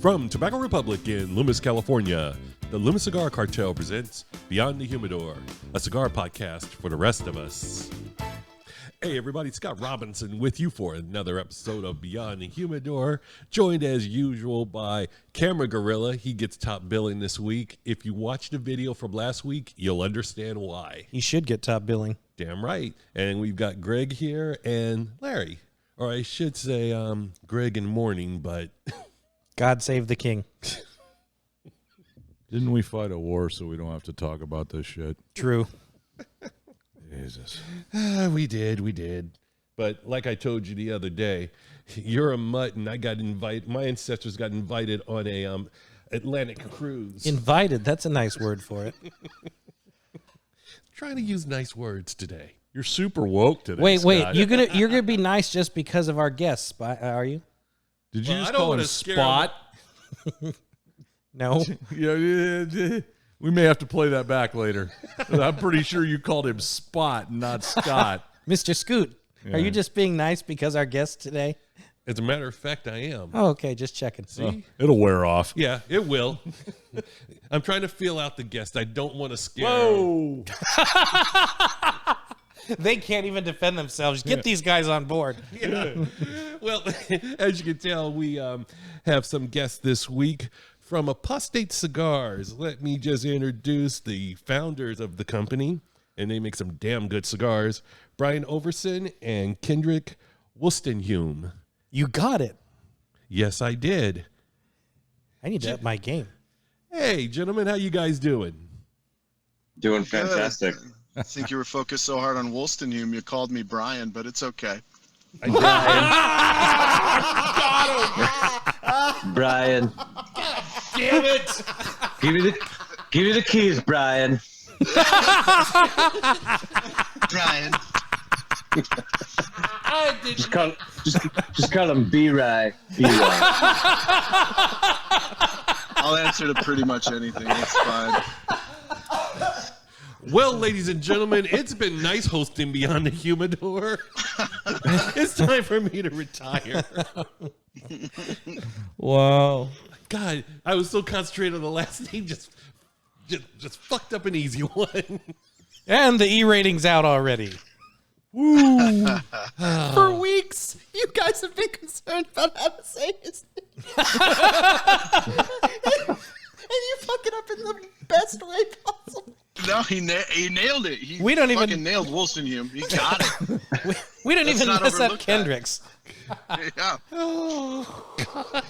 From Tobacco Republic in Loomis, California, the Loomis Cigar Cartel presents Beyond the Humidor, a cigar podcast for the rest of us. Hey everybody, Scott Robinson with you for another episode of Beyond the Humidor, joined as usual by Camera Gorilla. He gets top billing this week. If you watched the video from last week, you'll understand why. He should get top billing. Damn right. And we've got Greg here and Larry. Or I should say Greg in mourning, but... God save the king. Didn't we fight a war so we don't have to talk about this shit? True. Jesus. We did. But like I told you the other day, you're a mutt, and I got invited. My ancestors got invited on a Atlantic cruise. Invited. That's a nice word for it. Trying to use nice words today. You're super woke today. Wait. Scott. You're gonna be nice just because of our guests, are you? Did you Well, I just don't call wanna him scare Spot? No. Yeah, we may have to play that back later. I'm pretty sure you called him Spot, not Scott. Mr. Scoot, Yeah. are you just being nice because our guests today? As a matter of fact, I am. Oh, okay. Just checking. See? It'll wear off. Yeah, it will. I'm trying to feel out the guest. I don't want to scare them. Whoa! They can't even defend themselves. Get these guys on board. Yeah. Well, as you can tell, we have some guests this week from Apostate Cigars. Let me just introduce the founders of the company, and they make some damn good cigars. Brian Oveson and Kendrick Woolstenhulme. You got it. Yes, I did. I need to up my game. Hey, gentlemen, how you guys doing? Doing fantastic. I think you were focused so hard on Woolstenhulme, you called me Brian, but it's okay. Brian. Damn it! Give me the keys, Brian. Brian. Just call him B-Rye. B-Rye. I'll answer to pretty much anything. It's fine. Well, ladies and gentlemen, it's been nice hosting Beyond the Humidor. It's time for me to retire. Whoa. God, I was so concentrated on the last name, just fucked up an easy one. And the E rating's out already. Woo! For weeks, you guys have been concerned about how to say his name. And you fuck it up in the best way possible. No, he nailed it. He We don't even- fucking nailed Woolstenhulme. He got it. We didn't Let's even not mess up overlook that. Kendrick's. Yeah. Oh, God.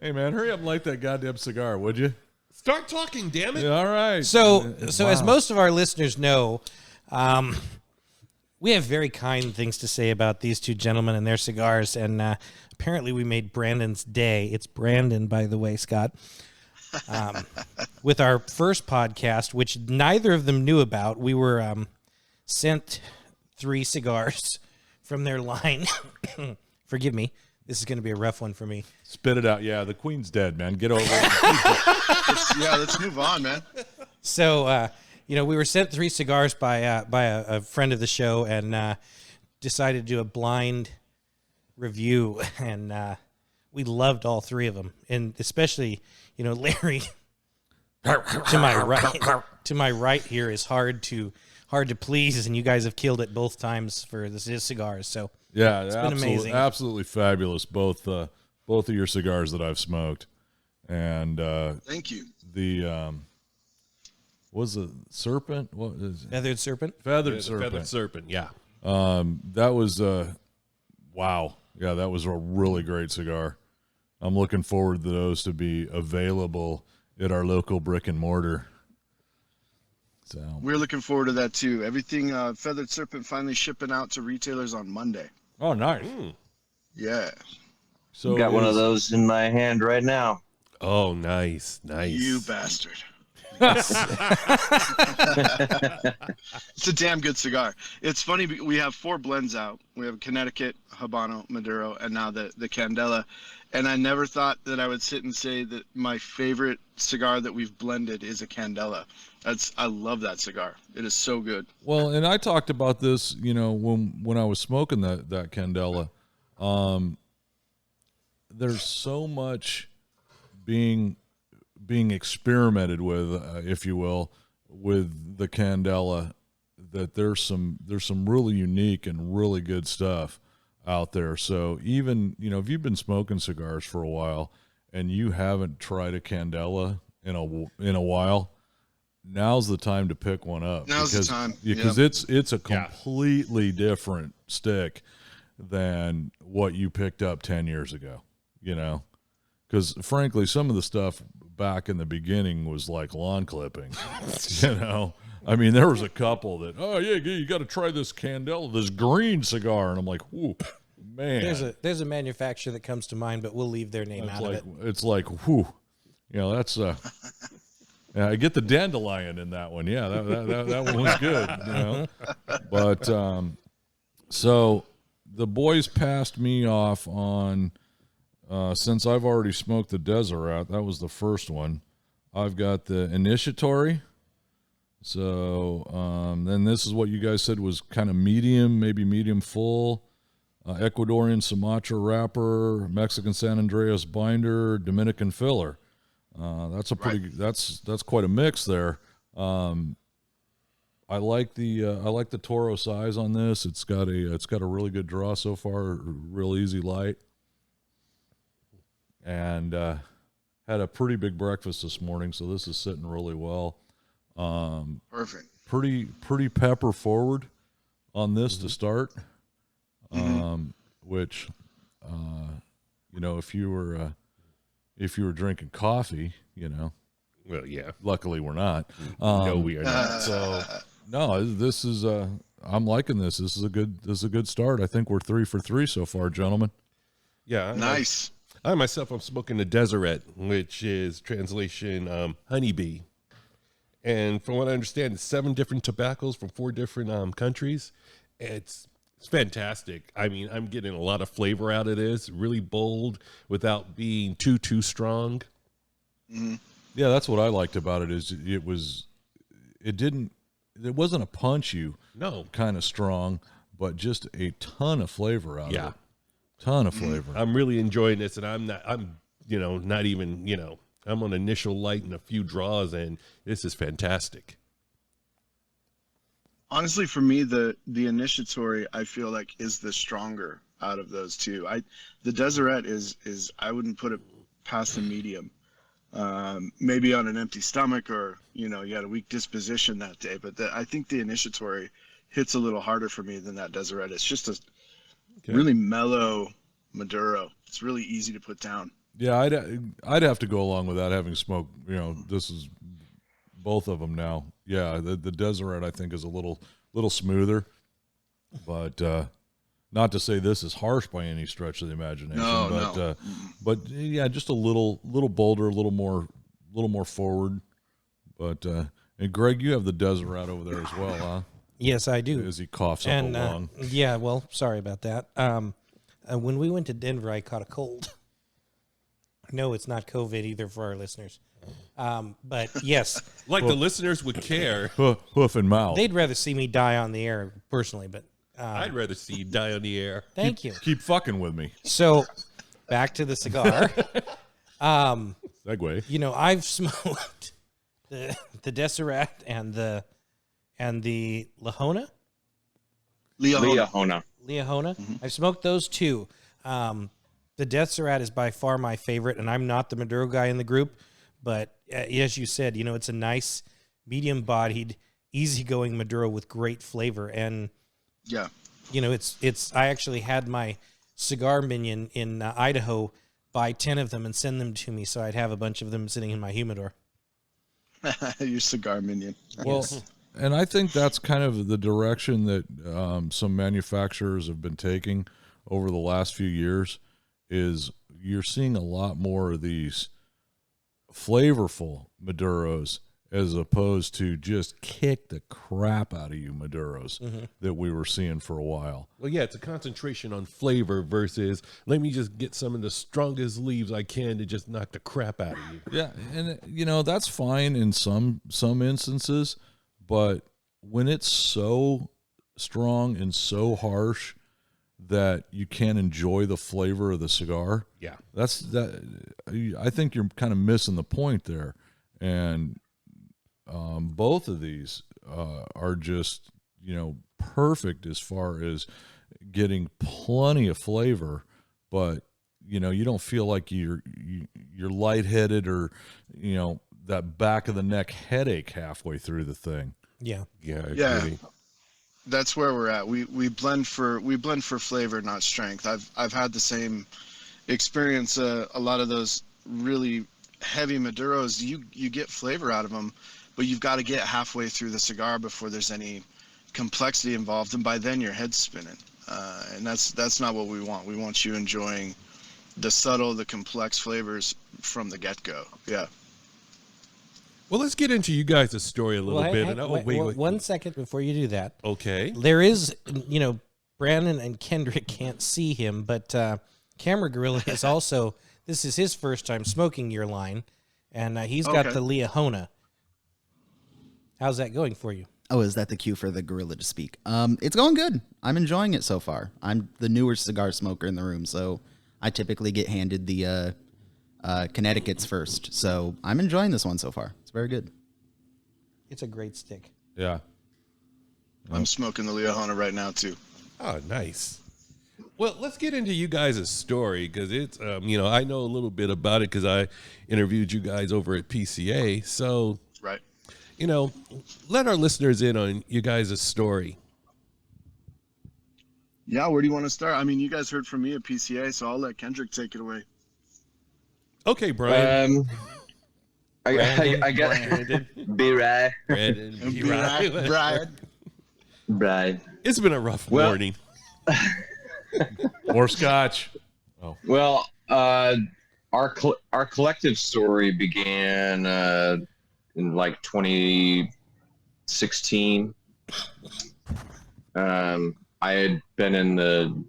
Hey, man, hurry up and light that goddamn cigar, would you? Start talking, damn it. Yeah, all right. So as Wow. most of our listeners know, we have very kind things to say about these two gentlemen and their cigars, and apparently we made Brandon's day. It's Brandon, by the way, Scott. With our first podcast, which neither of them knew about, we were sent 3 cigars from their line. Forgive me. This is going to be a rough one for me. Spit it out. Yeah, the queen's dead, man. Get over it. Let's move on, man. So, we were sent 3 cigars by a friend of the show, and decided to do a blind review, and we loved all 3 of them, and especially, Larry to my right here is hard to please, and you guys have killed it both times for his cigars. So Yeah, it's been amazing. Absolutely fabulous. Both of your cigars that I've smoked, and Thank you. the was it serpent? What is it? Feathered Serpent. Feathered The serpent? Feathered serpent, yeah. That was wow. Yeah, that was a really great cigar. I'm looking forward to those to be available at our local brick and mortar. So We're looking forward to that, too. Everything Feathered Serpent finally shipping out to retailers on Monday. oh, nice. Yeah. So Got one of those in my hand right now. Oh, nice. You bastard. It's a damn good cigar. It's funny, we have 4 blends out. We have Connecticut, Habano, Maduro, and now the Candela. And I never thought that I would sit and say that my favorite cigar that we've blended is a Candela. I love that cigar. It is so good. Well, and I talked about this, when I was smoking that Candela. There's so much being experimented with, if you will, with the Candela, that there's some really unique and really good stuff out there. So even, if you've been smoking cigars for a while and you haven't tried a Candela in a while, now's the time to pick one up. Now's the time. Because it's a completely different stick than what you picked up 10 years ago, because frankly, some of the stuff back in the beginning was like lawn clippings. I mean, there was a couple that, oh yeah, you got to try this Candela, this green cigar, and I'm like, whoo, man. There's a manufacturer that comes to mind, but we'll leave their name out of it. It's like, whoo, that's yeah, I get the dandelion in that one. Yeah, that one was good. But so the boys passed me off on. Since I've already smoked the Deseret, that was the first one. I've got the Initiatory. So then this is what you guys said was kind of medium, maybe medium full. Ecuadorian Sumatra wrapper, Mexican San Andreas binder, Dominican filler. That's a pretty. That's quite a mix there. I like the Toro size on this. It's got a really good draw so far. Real easy light. And had a pretty big breakfast this morning, so this is sitting really well. Perfect. Pretty pepper forward on this to start. Which, if you were drinking coffee, Well, yeah. luckily we're not. No, we are not. So no, this is I'm liking this. This is a good start. I think we're 3 for 3 so far, gentlemen. Yeah. Nice. I myself, I'm smoking the Deseret, which is translation honeybee. And from what I understand, it's 7 different tobaccos from 4 different countries. It's fantastic. I mean, I'm getting a lot of flavor out of this, really bold without being too strong. Mm-hmm. Yeah, that's what I liked about it. Is it wasn't a punch you kind of strong, but just a ton of flavor out of it. Ton of flavor. I'm really enjoying this, and I'm not even, I'm on initial light and a few draws, and this is fantastic. Honestly, for me, the Initiatory, I feel like, is the stronger out of those two. The Deseret is I wouldn't put it past a medium. Maybe on an empty stomach, or you had a weak disposition that day. But I think the Initiatory hits a little harder for me than that Deseret. It's just a really mellow Maduro. It's really easy to put down. Yeah, I'd have to go along with that, having smoked. This is both of them now. Yeah, the Deseret I think is a little smoother, but not to say this is harsh by any stretch of the imagination. No. But yeah, just a little bolder, a little more forward. But and Greg, you have the Deseret over there as well, huh? Yes, I do. As he coughs up a lung. Yeah, well, sorry about that. When we went to Denver, I caught a cold. No, it's not COVID either for our listeners. But yes. Like the listeners would care. Hoof and mouth. They'd rather see me die on the air personally, but I'd rather see you die on the air. Thank you. Keep fucking with me. So back to the cigar. Segue. I've smoked the Deseret and the Liahona. Liahona. Mm-hmm. I've smoked those two. The Deseret is by far my favorite, and I'm not the Maduro guy in the group, but as you said, it's a nice, medium-bodied, easygoing Maduro with great flavor, and yeah, it's. I actually had my cigar minion in Idaho buy 10 of them and send them to me, so I'd have a bunch of them sitting in my humidor. Your cigar minion. Well, and I think that's kind of the direction that some manufacturers have been taking over the last few years. Is you're seeing a lot more of these flavorful Maduros as opposed to just kick the crap out of you Maduros that we were seeing for a while. Well, yeah, it's a concentration on flavor versus let me just get some of the strongest leaves I can to just knock the crap out of you. Yeah, and that's fine in some instances, but when it's so strong and so harsh, that you can't enjoy the flavor of the cigar. Yeah. That's that. I think you're kind of missing the point there. And both of these are just, perfect as far as getting plenty of flavor, but you don't feel like you're lightheaded or that back of the neck headache halfway through the thing. Yeah. Yeah. I Yeah. agree. That's where we're at. We blend for flavor, not strength. I've had the same experience. A lot of those really heavy Maduros, you get flavor out of them, but you've got to get halfway through the cigar before there's any complexity involved, and by then your head's spinning. And that's not what we want. We want you enjoying the subtle, the complex flavors from the get-go. Yeah. Well, let's get into you guys' story a little bit. Hey, And wait, 1 second before you do that. Okay. There is, Brandon and Kendrick can't see him, but Camera Gorilla is also, this is his first time smoking your line, and he's got Okay. the Liahona. How's that going for you? Oh, is that the cue for the gorilla to speak? It's going good. I'm enjoying it so far. I'm the newer cigar smoker in the room, so I typically get handed the Connecticut's first. So I'm enjoying this one so far. It's very good. It's a great stick. Yeah. I'm smoking the Liahona right now, too. Oh, nice. Well, let's get into you guys' story because it's, I know a little bit about it because I interviewed you guys over at PCA. So, Right. let our listeners in on you guys' story. Yeah, where do you want to start? I mean, you guys heard from me at PCA, so I'll let Kendrick take it away. Okay, Brian. I got be right, Brandon, be right. Brian. Bride. It's been a rough Well- morning. Or scotch. Well, our collective story began in like 2016. I had been in the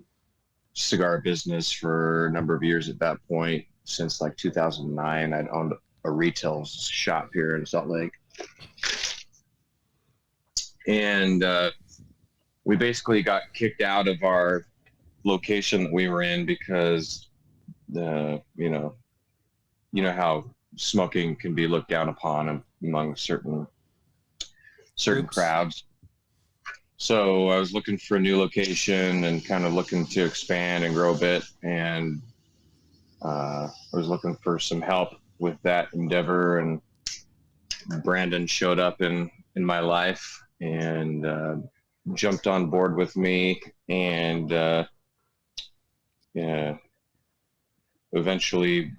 cigar business for a number of years at that point. Since like 2009, I'd owned a retail shop here in Salt Lake, and we basically got kicked out of our location that we were in because you know how smoking can be looked down upon among certain Groups. crowds. So I was looking for a new location and kind of looking to expand and grow a bit, and I was looking for some help with that endeavor, and Brandon showed up in my life and jumped on board with me, and eventually,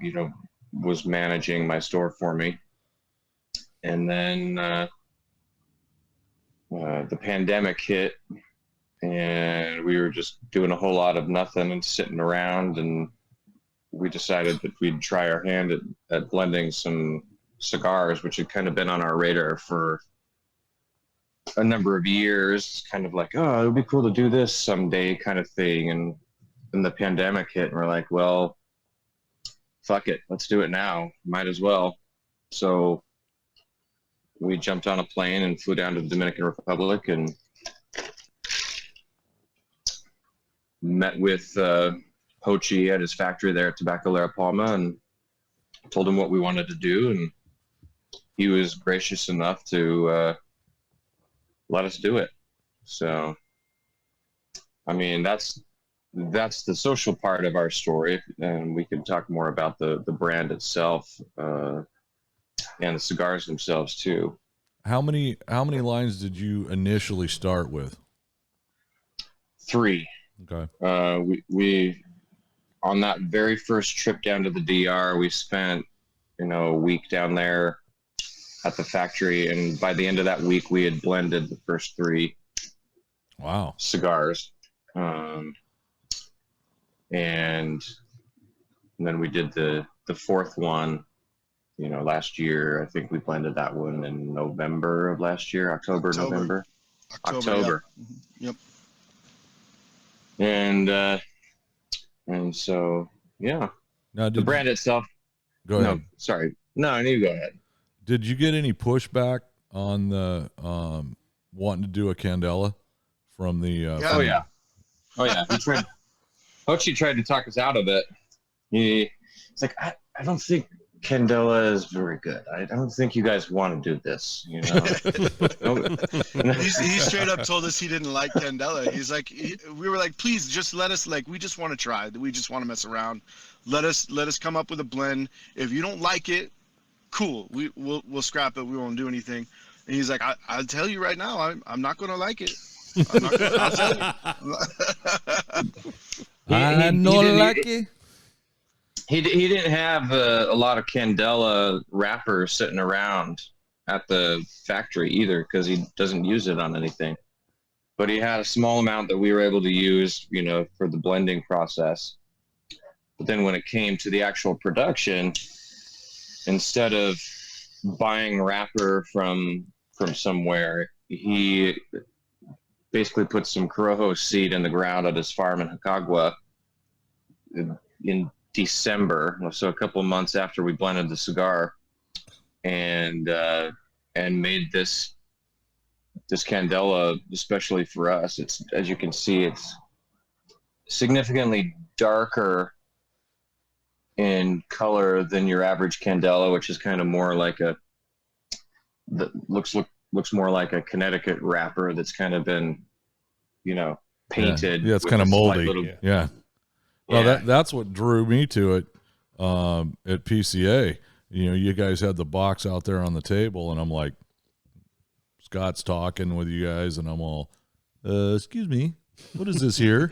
was managing my store for me. And then the pandemic hit, and we were just doing a whole lot of nothing and sitting around, and we decided that we'd try our hand at blending some cigars, which had kind of been on our radar for a number of years. Kind of like, oh, it would be cool to do this someday kind of thing. And then the pandemic hit, and we're like, well, fuck it, let's do it now. Might as well. So we jumped on a plane and flew down to the Dominican Republic and met with Hochi at his factory there at Tobacco La Palma, and told him what we wanted to do, and he was gracious enough to let us do it. So, I mean, that's the social part of our story, and we can talk more about the brand itself and the cigars themselves too. How many lines did you initially start with? 3. Okay. We on that very first trip down to the DR, we spent a week down there at the factory, and by the end of that week we had blended the first 3 Wow. cigars, and then we did the 4th one last year. I think we blended that one in November of last year, October. November. October. Yeah. Yep. And so, yeah. Now, The brand itself. Go ahead. No, sorry. No, you go ahead. Did you get any pushback on the wanting to do a Candela from the? Yeah. Oh yeah. Hochi tried to talk us out of it. He's like, I don't think Candela is very good. I don't think you guys want to do this. You know, He straight up told us he didn't like Candela. He's like, we were like, please just let us, like, we just want to try. We just want to mess around. Let us come up with a blend. If you don't like it, cool. We'll scrap it. We won't do anything. And he's like, I'll tell you right now, I'm not gonna like it. I'll tell you. I know lucky. He didn't have a lot of Candela wrappers sitting around at the factory either, because he doesn't use it on anything. But he had a small amount that we were able to use, you know, for the blending process. But then when it came to the actual production, instead of buying wrapper from somewhere, he basically put some Corojo seed in the ground at his farm in Jacagua in December, so a couple of months after we blended the cigar, and made this Candela especially for us. It's, as you can see, it's significantly darker in color than your average Candela, which is kind of more like looks more like a Connecticut wrapper that's kind of been, you know, painted. Yeah, it's kind of moldy. Yeah. Well, Yeah. that's what drew me to it at PCA. You know, you guys had the box out there on the table, and I'm like, Scott's talking with you guys, and I'm all, excuse me, what is this here?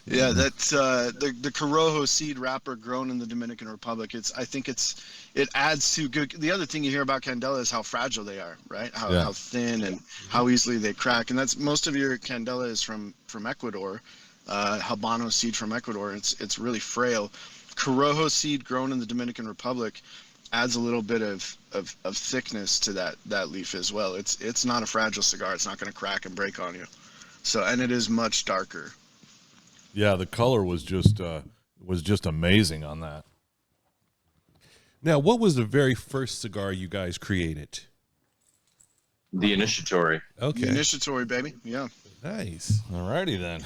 Yeah, that's the Corojo seed wrapper grown in the Dominican Republic. I think it adds to good. The other thing you hear about Candela is how fragile they are, right? How thin and how easily they crack. And that's, most of your Candela is from Ecuador, Habano seed from Ecuador. It's really frail. Corojo seed grown in the Dominican Republic adds a little bit of thickness to that leaf as well. It's not a fragile cigar. It's not going to crack and break on you. So, and it is much darker. Yeah, the color was just amazing on that. Now, what was the very first cigar you guys created? The Initiatory. Okay. The Initiatory, baby. Yeah. Nice. Alrighty then.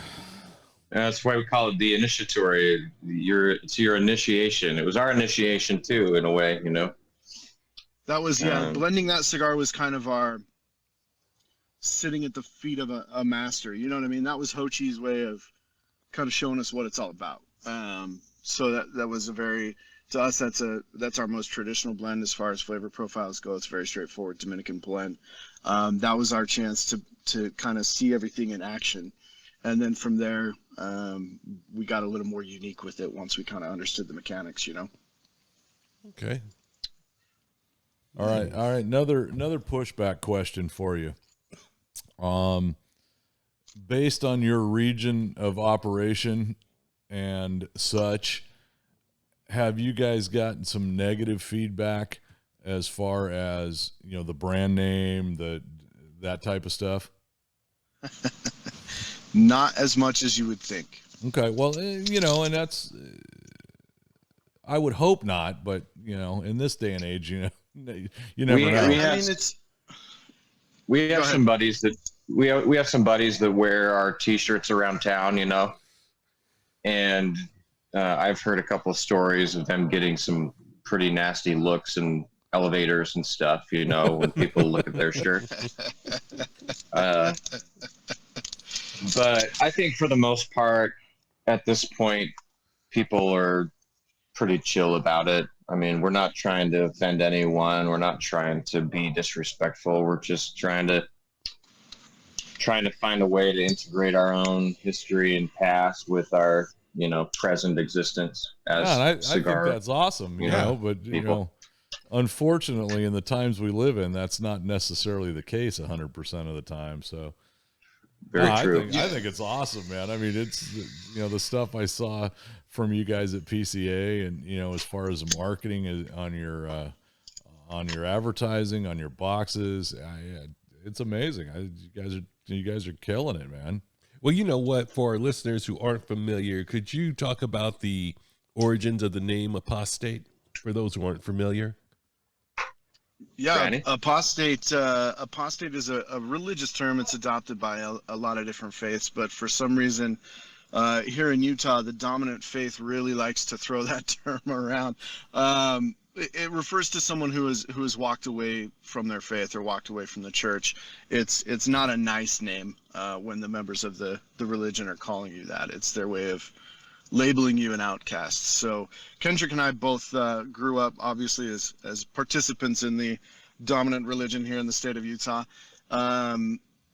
That's why we call it the Initiatory. It's your initiation. It was our initiation too, in a way, you know. That was, blending that cigar was kind of our sitting at the feet of a master. You know what I mean? That was Hochi's way of kind of showing us what it's all about. So that was a very, to us, that's our most traditional blend as far as flavor profiles go. It's a very straightforward Dominican blend. That was our chance to kind of see everything in action. And then from there, we got a little more unique with it once we kind of understood the mechanics, you know? Okay. All right. Another pushback question for you. Based on your region of operation and such, have you guys gotten some negative feedback as far as, you know, the brand name, that type of stuff? Not as much as you would think. Okay. Well, you know, and that's, I would hope not, but, you know, in this day and age, you know, you never know. We have some buddies that we have some buddies that wear our T-shirts around town, you know, and I've heard a couple of stories of them getting some pretty nasty looks in elevators and stuff, you know, when people look at their shirt. But I think for the most part, at this point, people are pretty chill about it. I mean, we're not trying to offend anyone. We're not trying to be disrespectful. We're just trying to find a way to integrate our own history and past with our, you know, present existence as I think cigar. that's awesome, you know, but you know, unfortunately in the times we live in, that's not necessarily the case 100% of the time. So Very true. I think it's awesome, man. I mean, it's, you know, the stuff I saw from you guys at PCA, and, you know, as far as marketing on your advertising, on your boxes, it's amazing. You guys are killing it, man. Well, you know what? For our listeners who aren't familiar, could you talk about the origins of the name Apostate for those who aren't familiar? Yeah, Franny? apostate is a religious term. It's adopted by a lot of different faiths, but for some reason, here in Utah, the dominant faith really likes to throw that term around. It refers to someone who has walked away from their faith or walked away from the church. It's not a nice name when the members of the religion are calling you that. It's their way of labeling you an outcast. So Kendrick and I both grew up obviously as participants in the dominant religion here in the state of Utah.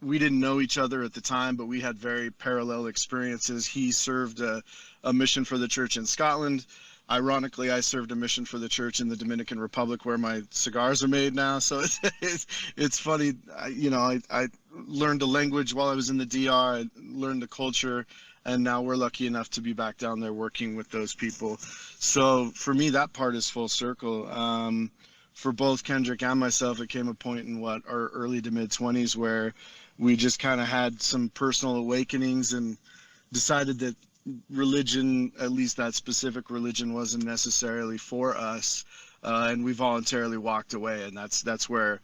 We didn't know each other at the time, but we had very parallel experiences. He served a mission for the church in Scotland. Ironically, I served a mission for the church in the Dominican Republic, where my cigars are made now. So it's funny. I learned a language while I was in the DR. I learned the culture, and now we're lucky enough to be back down there working with those people. So for me, that part is full circle. For both Kendrick and myself, it came a point in our early to mid 20s where we just kind of had some personal awakenings and decided that religion, at least that specific religion, wasn't necessarily for us, and we voluntarily walked away. And that's where,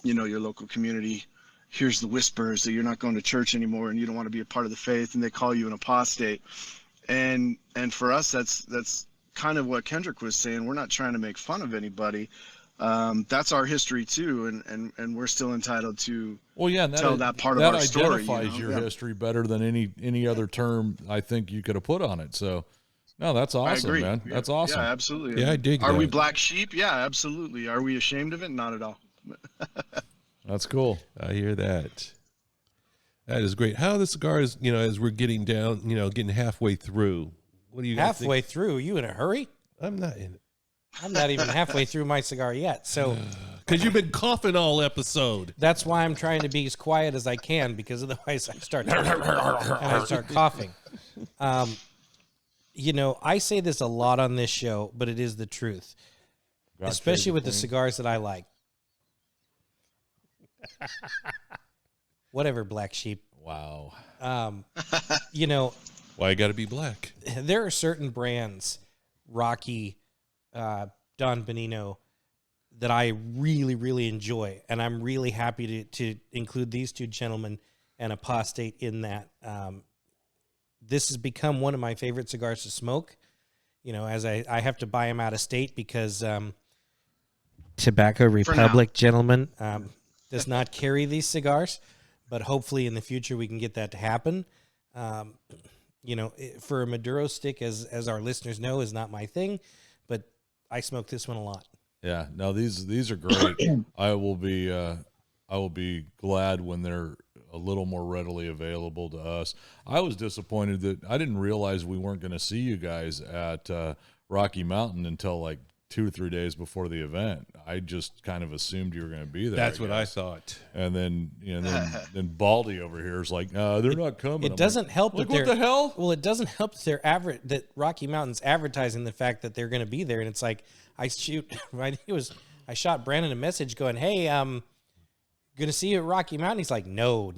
your local community hears the whispers that you're not going to church anymore and you don't want to be a part of the faith, and they call you an apostate. And for us, that's kind of what Kendrick was saying. We're not trying to make fun of anybody. That's our history too, and we're still entitled to tell that part of our story. That identifies your history better than any other term I think you could have put on it. So, no, that's awesome, man. That's awesome. Yeah, absolutely. Yeah, I dig Are that. we black sheep? Yeah, absolutely. Are we ashamed of it? Not at all. That's cool. I hear that. That is great. How are the cigars, as we're getting down, getting halfway through? What do you guys Halfway think? through? You in a hurry? I'm not in it. I'm not even halfway through my cigar yet. So, Because you've been coughing all episode. that's why I'm trying to be as quiet as I can, because otherwise I start and I start coughing. I say this a lot on this show, but it is the truth, especially with the cigars that I like. Whatever, black sheep. Wow. Why I got to be black? There are certain brands, Rocky, Don Benino, that I really, really enjoy, and I'm really happy to include these two gentlemen and Apostate in that. This has become one of my favorite cigars to smoke, as I have to buy them out of state because Tobacco Republic, gentlemen, does not carry these cigars, but hopefully in the future we can get that to happen. For a Maduro stick, as our listeners know, is not my thing, but I smoke this one a lot. Yeah, no, these are great. I will be glad when they're a little more readily available to us. I was disappointed that I didn't realize we weren't going to see you guys at Rocky Mountain until like 2 or 3 days before the event. I just kind of assumed you were going to be there. That's what I thought. And then, then Baldy over here is like, they're not coming. It doesn't help that what the hell? Well, it doesn't help that that Rocky Mountain's advertising the fact that they're going to be there, and it's like I shot Brandon a message going, "Hey, going to see you at Rocky Mountain." He's like, "No."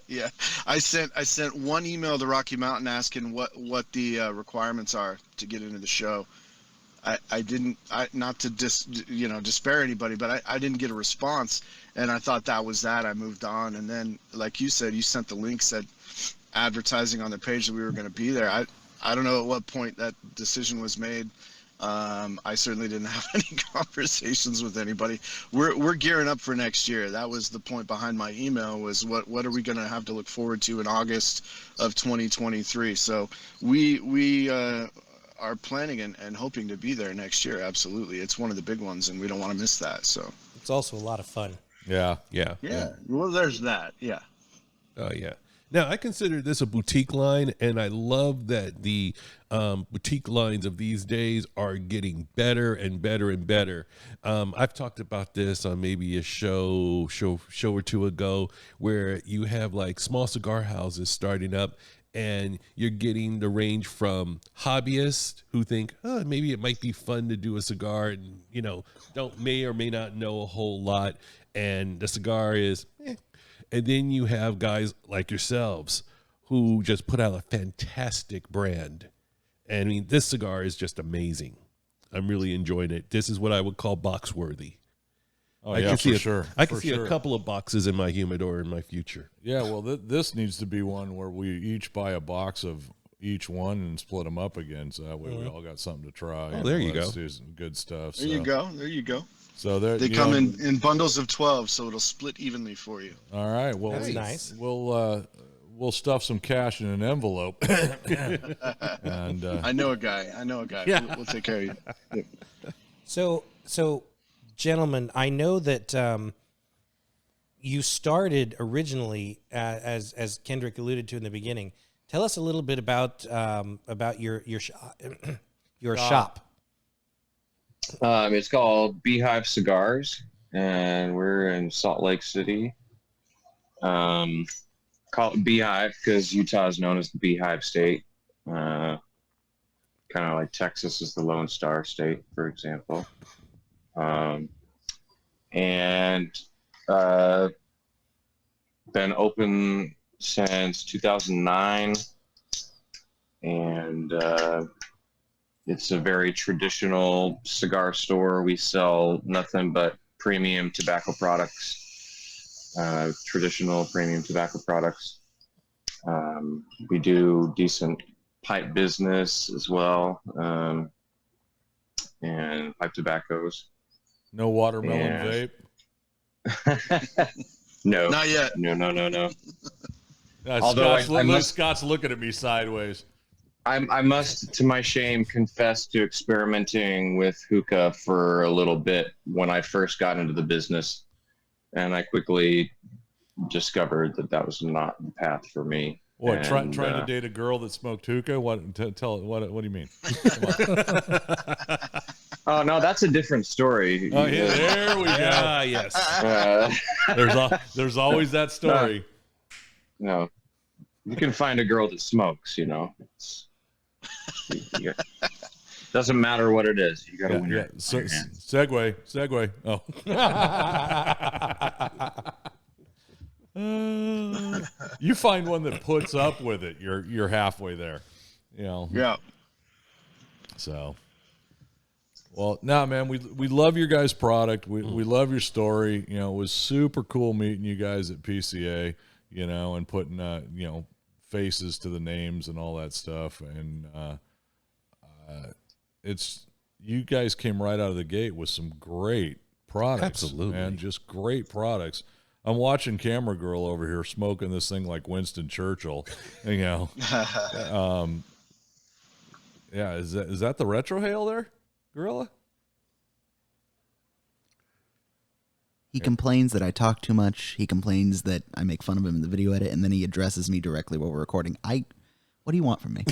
Yeah, I sent one email to Rocky Mountain asking what the requirements are to get into the show. I didn't, not to despair anybody, but I didn't get a response, and I thought that was that. I moved on, and then, like you said, you sent the link, said advertising on the page that we were going to be there. I don't know at what point that decision was made. I certainly didn't have any conversations with anybody. We're gearing up for next year. That was the point behind my email, was what are we going to have to look forward to in August of 2023. So we are planning and hoping to be there next year. Absolutely. It's one of the big ones, and we don't want to miss that. So it's also a lot of fun. Yeah. Well, there's that. Yeah. Oh, yeah. Now, I consider this a boutique line, and I love that the boutique lines of these days are getting better and better and better. I've talked about this on maybe a show or two ago, where you have like small cigar houses starting up, and you're getting the range from hobbyists who think, maybe it might be fun to do a cigar, and may or may not know a whole lot, and the cigar is And then you have guys like yourselves who just put out a fantastic brand. And I mean, this cigar is just amazing. I'm really enjoying it. This is what I would call box worthy. Oh, I yeah, can for see sure. I can For see sure. a couple of boxes in my humidor in my future. Yeah, well, this needs to be one where we each buy a box of each one and split them up again, so that way we all got something to try. Oh, there you let's go. do some good stuff. There you go. There you go. So there, They you come know, in bundles of 12, so it'll split evenly for you. All right. Well, That's nice. We'll stuff some cash in an envelope, and I know a guy. Yeah. We'll take care of you. Yeah. So, gentlemen, I know that you started originally, as Kendrick alluded to in the beginning. Tell us a little bit about your your shop. It's called Beehive Cigars, and we're in Salt Lake City. Call it Beehive because Utah is known as the Beehive State. Kind of like Texas is the Lone Star State, for example. And been open since 2009, and it's a very traditional cigar store. We sell nothing but premium tobacco products, traditional premium tobacco products. We do decent pipe business as well, and pipe tobaccos. no watermelon vape. No, Not yet. No. Although I must- Scott's looking at me sideways. I must, to my shame, confess to experimenting with hookah for a little bit when I first got into the business, and I quickly discovered that was not the path for me. What? And, Trying to date a girl that smoked hookah? What? Tell what do you mean? Oh no, that's a different story. Oh, yeah, there we go. Yes. There's always that story. No, you can find a girl that smokes. Doesn't matter what it is. You got to win it. So, segue. Oh. You find one that puts up with it. You're halfway there. Yeah. So, well, nah, man, we love your guys' product. We love your story. It was super cool meeting you guys at PCA. And putting faces to the names and all that stuff. And you guys came right out of the gate with some great products. Absolutely. And just great products. I'm watching Camera Girl over here smoking this thing like Winston Churchill. Yeah, is that the retrohale there, Gorilla? He complains that I talk too much. He complains that I make fun of him in the video edit, and then he addresses me directly while we're recording. What do you want from me?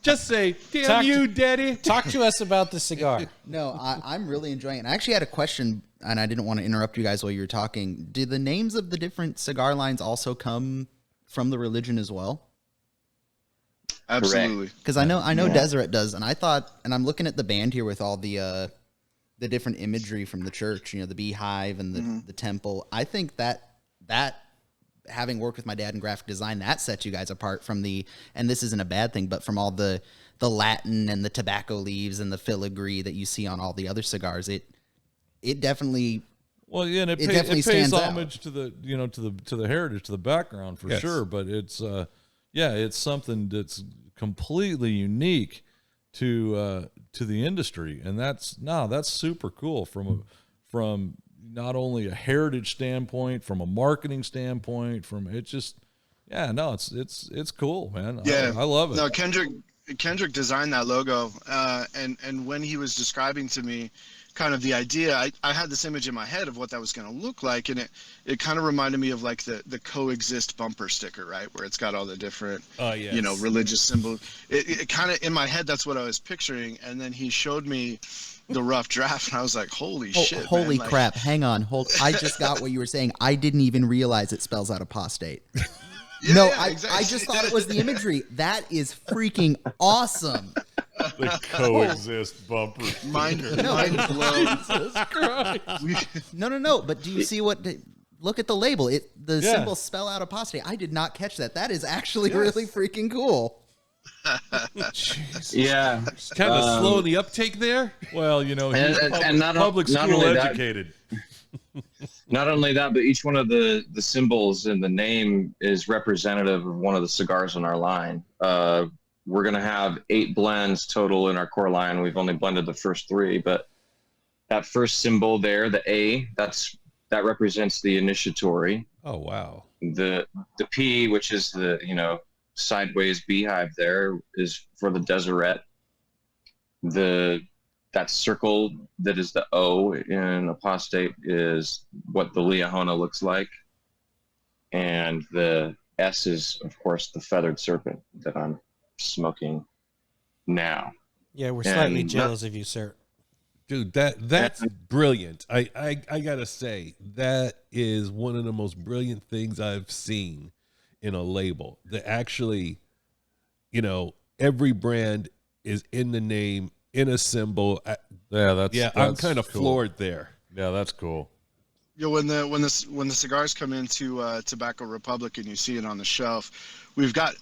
Just say, damn you, Daddy. Talk to us about the cigar. No, I'm really enjoying it. I actually had a question, and I didn't want to interrupt you guys while you were talking. Do the names of the different cigar lines also come from the religion as well? Absolutely. Because I know Deseret does, and I thought, and I'm looking at the band here with all the different imagery from the church, the beehive and the temple. I think that having worked with my dad in graphic design, that sets you guys apart from and this isn't a bad thing, but from all the Latin and the tobacco leaves and the filigree that you see on all the other cigars. It definitely, well, yeah, and it definitely pays stands homage out. to the to the heritage, to the background for sure. But it's it's something that's completely unique to the industry, and that's super cool from not only a heritage standpoint, from a marketing standpoint, it's cool, man. Yeah, I love it. No, Kendrick designed that logo, and when he was describing to me kind of the idea, I had this image in my head of what that was going to look like, and it kind of reminded me of like the coexist bumper sticker, right, where it's got all the different religious symbols. It kind of, in my head, that's what I was picturing, and then he showed me the rough draft, and I was like, holy shit, holy man. crap, hang on, I just got what you were saying. I didn't even realize it spells out apostate. Exactly. I just thought it was the imagery. That is freaking awesome. The coexist bumper. Mind blown. Jesus Christ. No. But do you see look at the label. The symbols spell out apostate. I did not catch that. That is actually really freaking cool. Yeah. Kind of slow in the uptake there. Well, he's public not school only that- educated. Not only that, but each one of the symbols in the name is representative of one of the cigars in our line. We're going to have 8 blends total in our core line. We've only blended the first 3, but that first symbol there, the A, that represents the Initiatory. Oh, wow. The P, which is the, sideways beehive there, is for the Deseret. That circle that is the O in Apostate is what the Liahona looks like. And the S is, of course, the feathered serpent that I'm smoking now. Yeah, we're slightly jealous of you, sir. Dude, that's brilliant. I gotta say, that is one of the most brilliant things I've seen in a label. That actually, every brand is in the name, in a symbol. I'm kind of cool. floored there. Yeah, that's cool. When the cigars come into Tobacco Republic and you see it on the shelf, we've got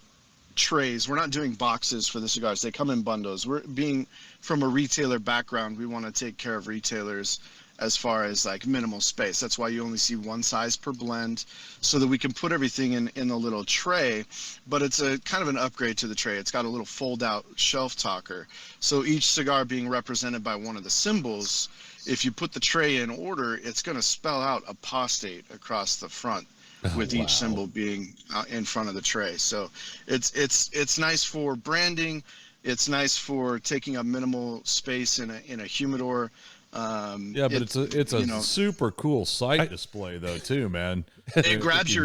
trays. We're not doing boxes for the cigars. They come in bundles. We're being from a retailer background. We want to take care of retailers as far as like minimal space. That's why you only see one size per blend, so that we can put everything in a little tray. But it's a kind of an upgrade to the tray. It's got a little fold out shelf talker. So each cigar being represented by one of the symbols, if you put the tray in order, it's going to spell out Apostate across the front, with each symbol being in front of the tray. So it's nice for branding. It's nice for taking up minimal space in a humidor. But it's a super cool site display though too, man. It grabs your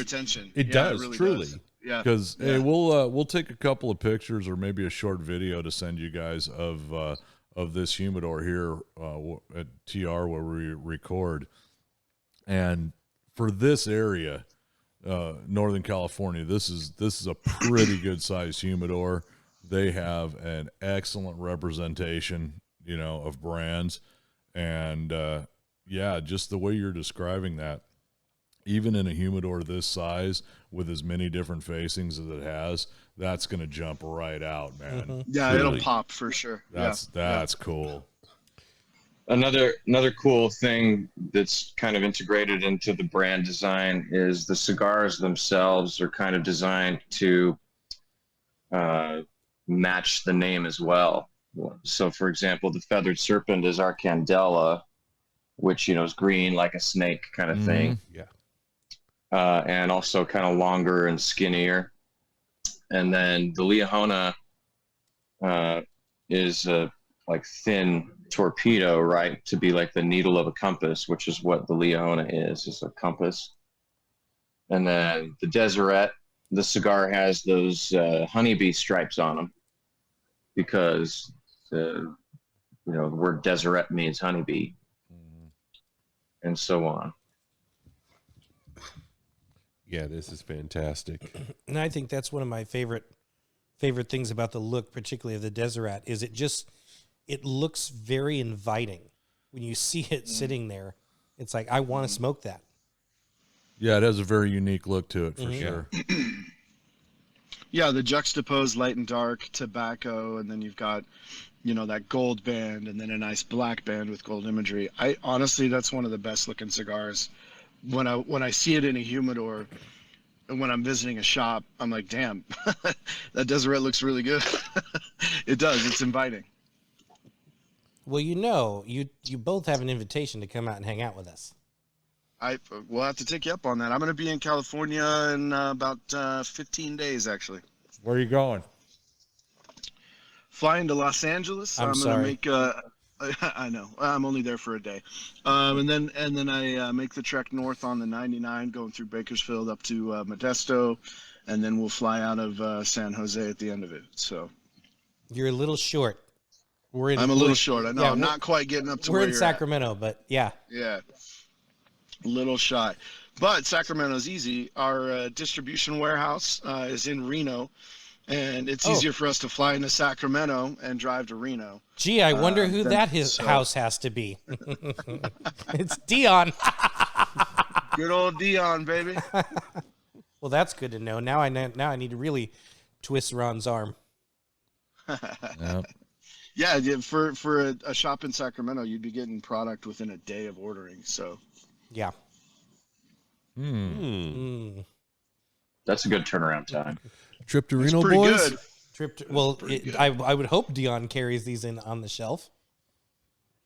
attention. It does, it really truly. does. Yeah, because hey, we'll take a couple of pictures or maybe a short video to send you guys of this humidor here at TR where we record. And for this area, Northern California, this is a pretty good sized humidor. They have an excellent representation, of brands, and just the way you're describing that, even in a humidor this size with as many different facings as it has, that's going to jump right out, man. Mm-hmm. Yeah, Truly. it'll pop for sure. That's cool. Another cool thing that's kind of integrated into the brand design is the cigars themselves are kind of designed to match the name as well. So, for example, the feathered serpent is our candela, which is green like a snake kind of thing. Yeah. And also kind of longer and skinnier. And then the Liahona is like thin torpedo, right, to be like the needle of a compass, which is what the Liahona is a compass. And then the Deseret, the cigar has those honeybee stripes on them because the word Deseret means honeybee, and so on. Yeah, this is fantastic. And I think that's one of my favorite things about the look, particularly of the Deseret, is it looks very inviting. When you see it sitting there, it's like, I want to smoke that. Yeah, it has a very unique look to it for sure. Yeah, the juxtaposed light and dark tobacco, and then you've got, that gold band, and then a nice black band with gold imagery. I honestly, that's one of the best looking cigars. When I see it in a humidor, and when I'm visiting a shop, I'm like, damn, that Deseret looks really good. It does. It's inviting. Well, you both have an invitation to come out and hang out with us. We'll have to take you up on that. I'm going to be in California in about 15 days, actually. Where are you going? Flying to Los Angeles. I'm going sorry. to make. I know. I'm only there for a day, and then I make the trek north on the 99, going through Bakersfield up to Modesto, and then we'll fly out of San Jose at the end of it. So You're a little short. I'm a little short. I know. Yeah, I'm not quite getting up to We're where in you're Sacramento, but yeah. at. Yeah. A little shy, but Sacramento's easy. Our distribution warehouse is in Reno, and it's easier for us to fly into Sacramento and drive to Reno. Gee, I wonder who that house has to be. It's Dion. Good old Dion, baby. Well, that's good to know. Now I need to really twists Ron's arm. Yep. Yeah, for a shop in Sacramento, you'd be getting product within a day of ordering. So Yeah. That's a good turnaround time. Trip to it's Reno, pretty boys. good. I would hope Dion carries these in on the shelf.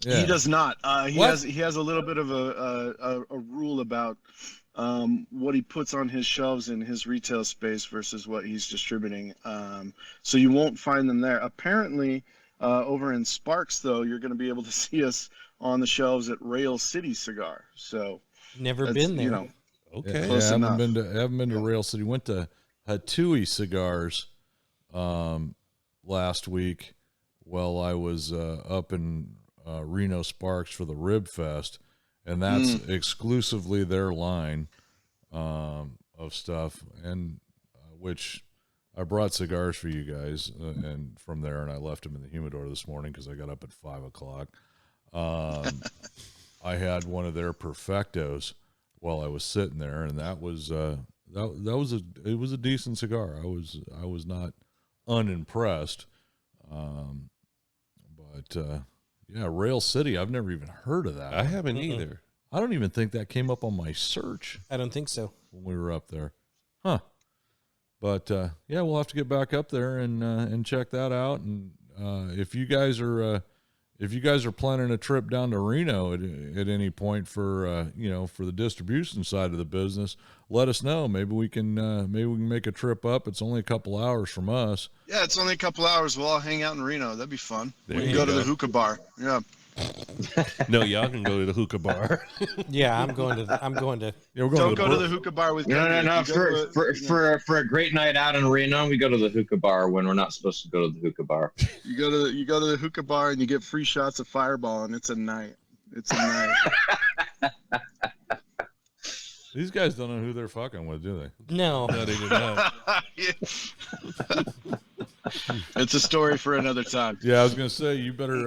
Yeah. He does not. He What? has a little bit of a rule about what he puts on his shelves in his retail space versus what he's distributing. So you won't find them there. Apparently, over in Sparks, though, you're going to be able to see us on the shelves at Rail City Cigar. So Never that's, been there. You know, Okay. Close I enough. haven't been to Rail City. Went to Hatui Cigars last week while I was up in Reno Sparks for the Rib Fest, and that's exclusively their line of stuff, and which I brought cigars for you guys, and from there, and I left them in the humidor this morning because I got up at 5 o'clock. I had one of their Perfectos while I was sitting there, and that was it was a decent cigar. I was not unimpressed, but yeah, Rail City. I've never even heard of that. I haven't either. I don't even think that came up on my search I don't think so. when we were up there, huh? But yeah, we'll have to get back up there and check that out. And if you guys are planning a trip down to Reno at any point for for the distribution side of the business, let us know. Maybe we can make a trip up. It's only a couple hours from us. yeah, it's only a couple hours. We'll all hang out in Reno. That'd be fun. There We can you go to go. the hookah bar. Yeah. No, y'all can go to the hookah bar. Yeah, I'm going to. Yeah, we're going Don't to go to the hookah bar with No. Kendrick. You go to For a great night out in Reno, we go to the hookah bar when we're not supposed to go to the hookah bar. you go to the hookah bar and you get free shots of Fireball, and it's a night. It's a night. These guys don't know who they're fucking with, do they? No. No, they did not. It's a story for another time. Yeah, I was gonna say you better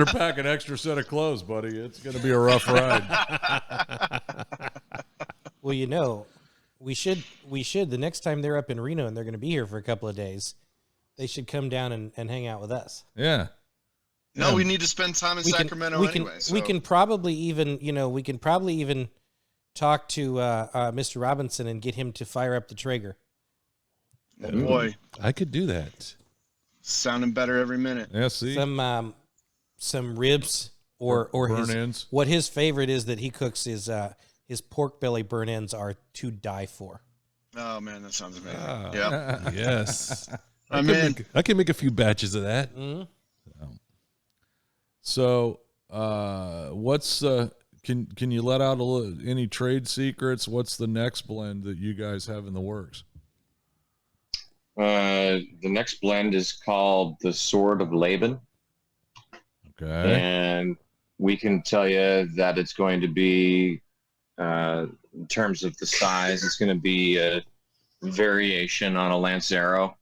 pack an extra set of clothes, buddy. It's gonna be a rough ride. Well, we should the next time they're up in Reno and they're going to be here for a couple of days, they should come down and hang out with us. Yeah. No, we need to spend time in Sacramento anyway. We can probably even talk to Mr. Robinson and get him to fire up the Traeger. Oh, boy, I could do that. sounding better every minute. Yeah. See. Some ribs or burn his ends. what his favorite is that he cooks his pork belly burn ends are to die for. Oh man, that sounds amazing. Ah. Yeah, Yes. I'm in. I can make a few batches of that. So, what's can you let out any trade secrets? What's the next blend that you guys have in the works? The next blend is called the Sword of Laban, Okay. and we can tell you that it's going to be, in terms of the size, it's going to be a variation on a Lancero.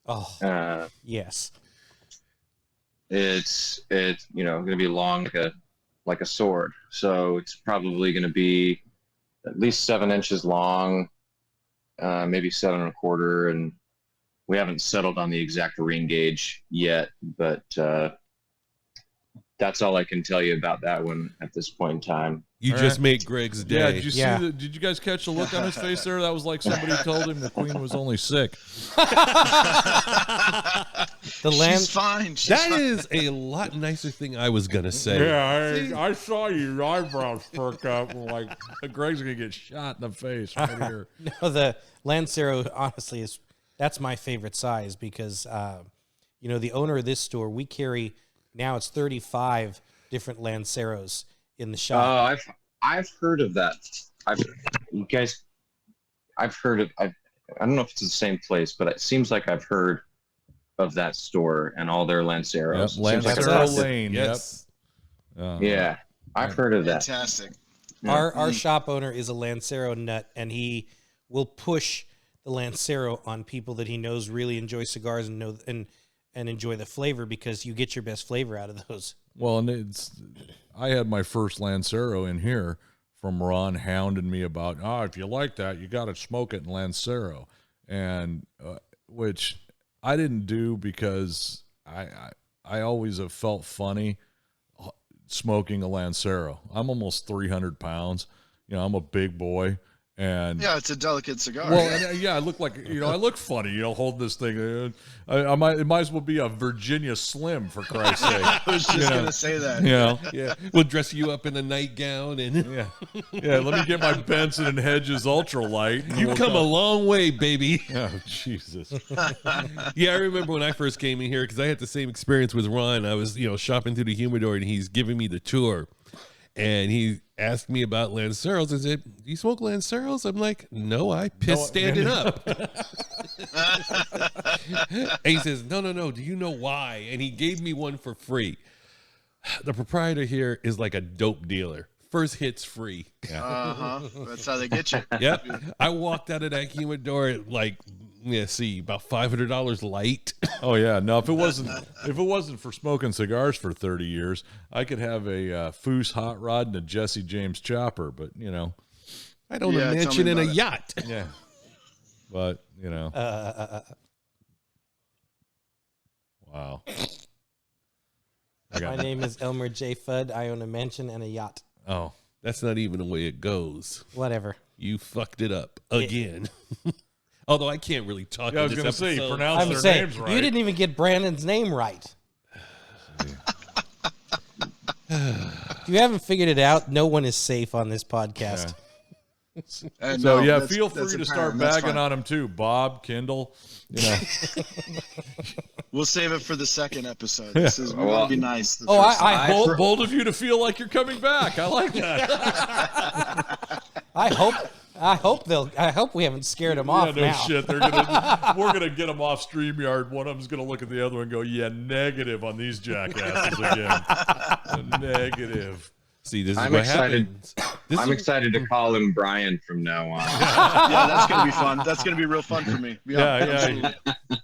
Oh, yes. It's going to be long like a sword, so it's probably going to be at least 7 inches long, maybe 7.25, and we haven't settled on the exact ring gauge yet, but that's all I can tell you about that one at this point in time. You All just right. made Greg's day. Yeah. Did you Yeah. see did you guys catch the look on his face there? That was like somebody told him the queen was only sick. The She's fine. She's That fine. is a lot nicer thing I was gonna say. I saw your eyebrows perk up. Like Greg's gonna get shot in the face right here. No, the Lancero honestly that's my favorite size because the owner of this store, we carry now it's 35 different Lanceros in the shop. I've heard of that. I've heard of. I don't know if it's the same place, but it seems like I've heard of that store and all their Lanceros. Yep, Seems like Lancero it's- Lane. Yes. Yep. Yeah, I've heard of that. Fantastic. Our shop owner is a Lancero nut, and he will push the Lancero on people that he knows really enjoy cigars and enjoy the flavor because you get your best flavor out of those. Well, and I had my first Lancero in here from Ron hounding me about, if you like that, you got to smoke it in Lancero. And which I didn't do because I always have felt funny smoking a Lancero. I'm almost 300 pounds. You know, I'm a big boy. And Yeah, it's a delicate cigar. well, and, I look like, I look funny, holding this thing. It might as well be a Virginia Slim, for Christ's sake. I was just going to say that. Yeah, we'll dress you up in a nightgown and Yeah. Let me get my Benson and Hedges ultralight. and you we'll come go. a long way, baby. Oh, Jesus. Yeah, I remember when I first came in here because I had the same experience with Ron. I was, shopping through the Humidor and he's giving me the tour. And he asked me about Lanceros. I said, do you smoke Lanceros? I'm like, no, I piss standing up. And he says, no. Do you know why? And he gave me one for free. The proprietor here is like a dope dealer. First hit's free. That's how they get you. Yep. I walked out of that Humidor at about $500 light. Oh yeah, no. If it wasn't for smoking cigars for 30 years, I could have a Foose hot rod and a Jesse James chopper. But I don't Yeah, mention tell me in a about it. yacht. yeah. But wow. My name is Elmer J. Fudd. I own a mansion and a yacht. Oh, That's not even the way it goes. Whatever. You fucked it up again. Although I can't really talk. yeah. I on was this going to say, episode. pronounce I'm their saying names right. you didn't even get Brandon's name right. If you haven't figured it out, no one is safe on this podcast. And So no, that's- feel that's free to start apparent. That's bagging fine. on them too, Bob, Kendall. We'll save it for the second episode. This is we're gonna be nice. the Oh, first time. I hope Bold of you to feel like you're coming back. I like that. I hope we haven't scared them Yeah, off no now. shit. We're gonna get them off StreamYard. One of them's gonna look at the other one and go, "Yeah, negative on these jackasses again." Negative. See, this is I'm what excited. happens. I'm excited to call him Brian from now on. Yeah, that's gonna be fun. That's gonna be real fun for me. Yeah. absolutely.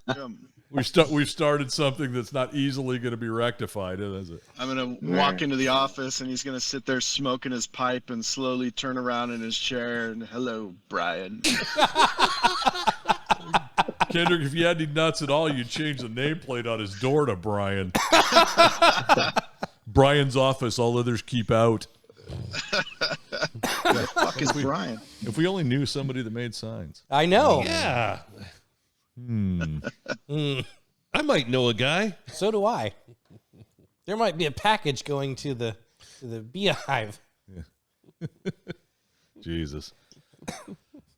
Yeah. We've started something that's not easily going to be rectified, is it? I'm gonna walk into the office and he's gonna sit there smoking his pipe and slowly turn around in his chair and hello, Brian. Kendrick, if you had any nuts at all, you'd change the nameplate on his door to Brian. Brian's office, all others keep out. Fuck is Brian? If we only knew somebody that made signs. I know. Yeah. I might know a guy. So do I. There might be a package going to the beehive. Jesus.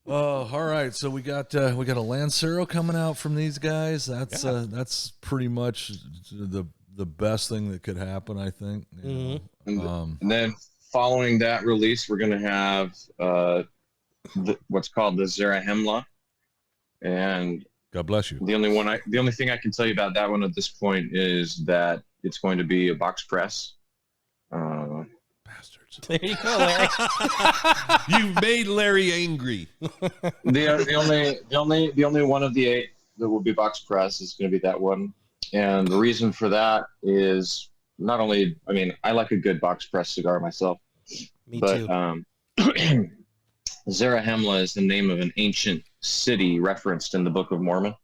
Oh, all right. So we got a Lancero coming out from these guys. That's pretty much the best thing that could happen, I think. You know. And then following that release, we're going to have what's called the Zarahemla. And God bless you. the only thing I can tell you about that one at this point is that it's going to be a box press. Bastards. There you go, Larry. You made Larry angry. The only one of the 8 that will be box press is going to be that one. And the reason for that is not only, I mean, I like a good box press cigar myself, Me but too. Zarahemla is the name of an ancient city referenced in the Book of Mormon.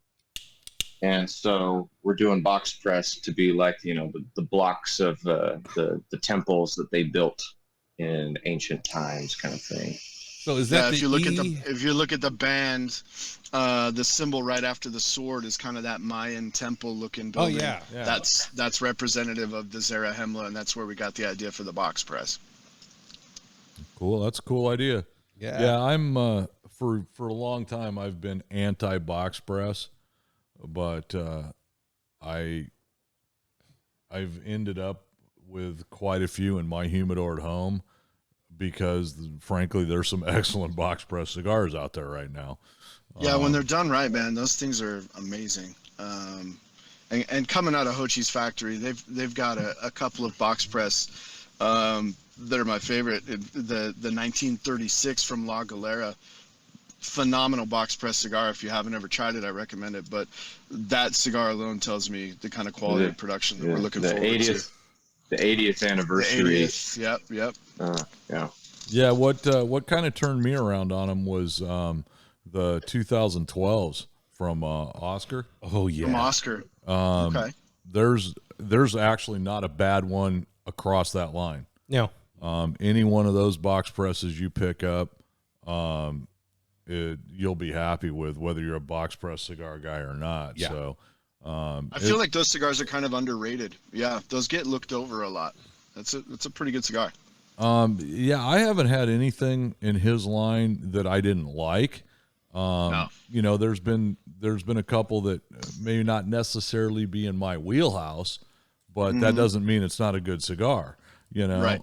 And so we're doing box press to be like, the blocks of the temples that they built in ancient times, kind of thing. So is that if the you look at the band, the symbol right after the sword is kind of that Mayan temple looking building. yeah. That's representative of the Zarahemla, and that's where we got the idea for the box press. Cool. That's a cool idea. Yeah. I'm for a long time I've been anti box press, but I've ended up with quite a few in my humidor at home because, frankly, there's some excellent box press cigars out there right now. Yeah, when they're done right, man, those things are amazing. And coming out of Hochi's factory, they've got a couple of box press that are my favorite. The 1936 from La Galera, phenomenal box press cigar. If you haven't ever tried it, I recommend it. But that cigar alone tells me the kind of quality of production that we're looking forward to. The 80th anniversary. The 80th. Yep. Yeah. Yeah, what kind of turned me around on them was the 2012s from Oscar. Oh From yeah. Oscar. Okay. There's actually not a bad one across that line. No. Any one of those box presses you pick up, you'll be happy with, whether you're a box press cigar guy or not. Yeah. So I feel like those cigars are kind of underrated. Yeah, those get looked over a lot. That's a pretty good cigar. yeah, I haven't had anything in his line that I didn't like. No. You know, there's been a couple that may not necessarily be in my wheelhouse, but that doesn't mean it's not a good cigar, you know? Right.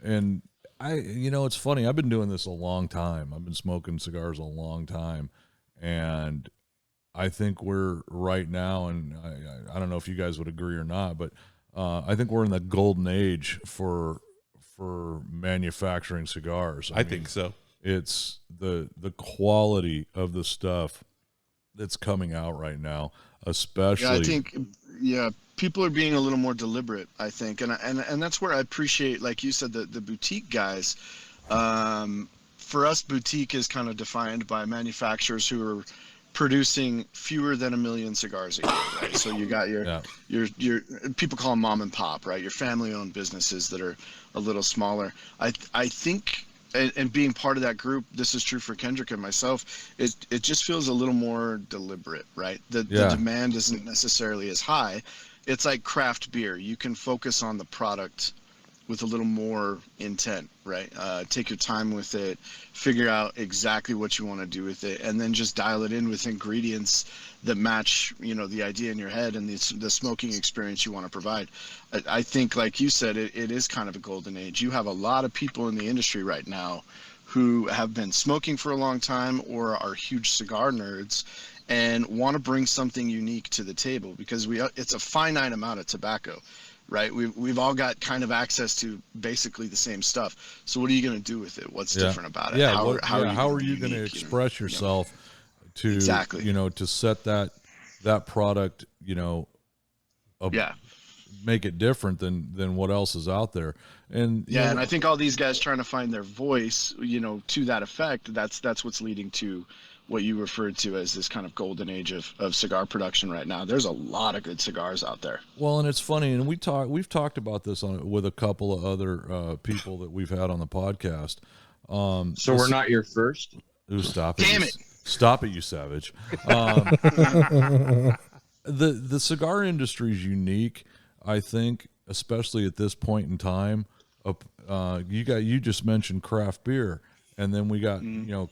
And it's funny. I've been doing this a long time. I've been smoking cigars a long time, and I think we're right now, and I don't know if you guys would agree or not, but I think we're in the golden age for manufacturing cigars. I think so. It's the quality of the stuff that's coming out right now, especially. Yeah, I think people are being a little more deliberate, I think, and that's where I appreciate, like you said, the boutique guys. For us, boutique is kind of defined by manufacturers who are producing fewer than 1 million cigars a year, right? So you got your people call them mom and pop, right? Your family-owned businesses that are a little smaller. I think. And being part of that group, this is true for Kendrick and myself, it just feels a little more deliberate, right? The demand isn't necessarily as high. It's like craft beer. You can focus on the product with a little more intent, right? Take your time with it, figure out exactly what you want to do with it, and then just dial it in with ingredients that match, the idea in your head and the smoking experience you want to provide. I think, like you said, it is kind of a golden age. You have a lot of people in the industry right now who have been smoking for a long time or are huge cigar nerds and want to bring something unique to the table, because it's a finite amount of tobacco. Right, we've all got kind of access to basically the same stuff. So what are you going to do with it? What's different about it? Yeah, how are you going to express yourself to exactly to set that product make it different than what else is out there? And and I think all these guys trying to find their voice, to that effect, that's what's leading to what you referred to as this kind of golden age of cigar production right now. There's a lot of good cigars out there. Well, and it's funny, and we've talked about this with a couple of other people that we've had on the podcast. So we're not your first? Ooh, stop it. Damn it. Stop it, you savage. The cigar industry is unique, I think, especially at this point in time. You just mentioned craft beer. And then we got,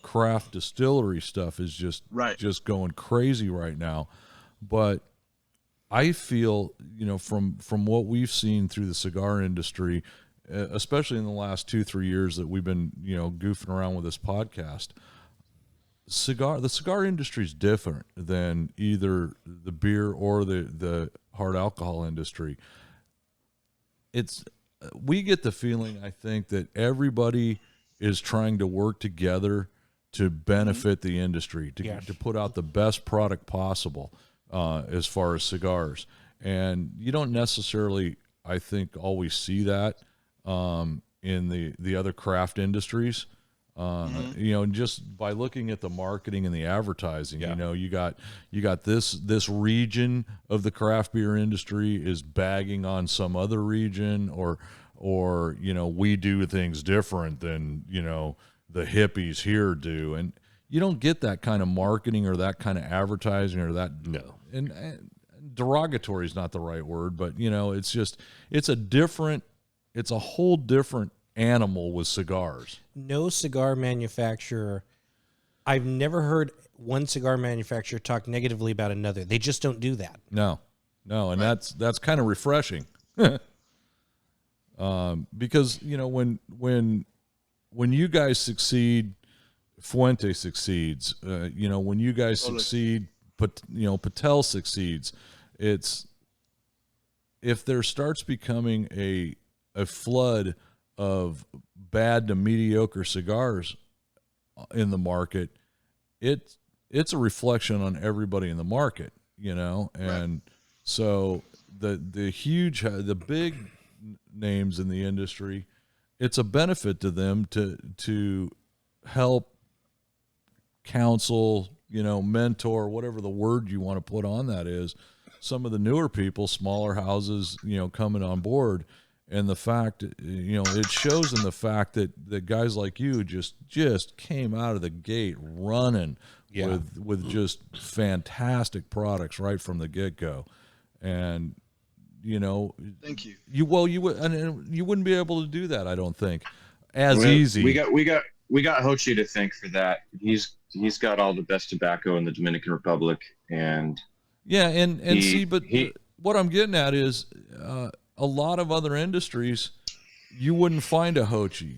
craft distillery stuff is just going crazy right now. But I feel, from what we've seen through the cigar industry, especially in the last 2-3 years that we've been, goofing around with this podcast, the cigar industry is different than either the beer or the hard alcohol industry. We get the feeling, I think, that everybody is trying to work together to benefit the industry, to put out the best product possible as far as cigars. And you don't necessarily, I think, always see that in the other craft industries. Just by looking at the marketing and the advertising, you got this region of the craft beer industry is bagging on some other region, or we do things different than, the hippies here do. And you don't get that kind of marketing or that kind of advertising or that. No. And derogatory is not the right word, but, it's a whole different animal with cigars. No cigar manufacturer, I've never heard one cigar manufacturer talk negatively about another. They just don't do that. No. And that's kind of refreshing. Because when you guys succeed, Fuente succeeds. When you guys succeed, Patel succeeds. It's if there starts becoming a flood of bad to mediocre cigars in the market, it's a reflection on everybody in the market, and so the big names in the industry, it's a benefit to them to help counsel, mentor, whatever the word you want to put on that is, some of the newer people, smaller houses, coming on board. And the fact, it shows in the fact that guys like you just came out of the gate running with just fantastic products right from the get-go. And, thank you. You wouldn't be able to do that, I don't think, easy. We got Hochi to thank for that. He's got all the best tobacco in the Dominican Republic, and what I'm getting at is a lot of other industries, you wouldn't find a Hochi.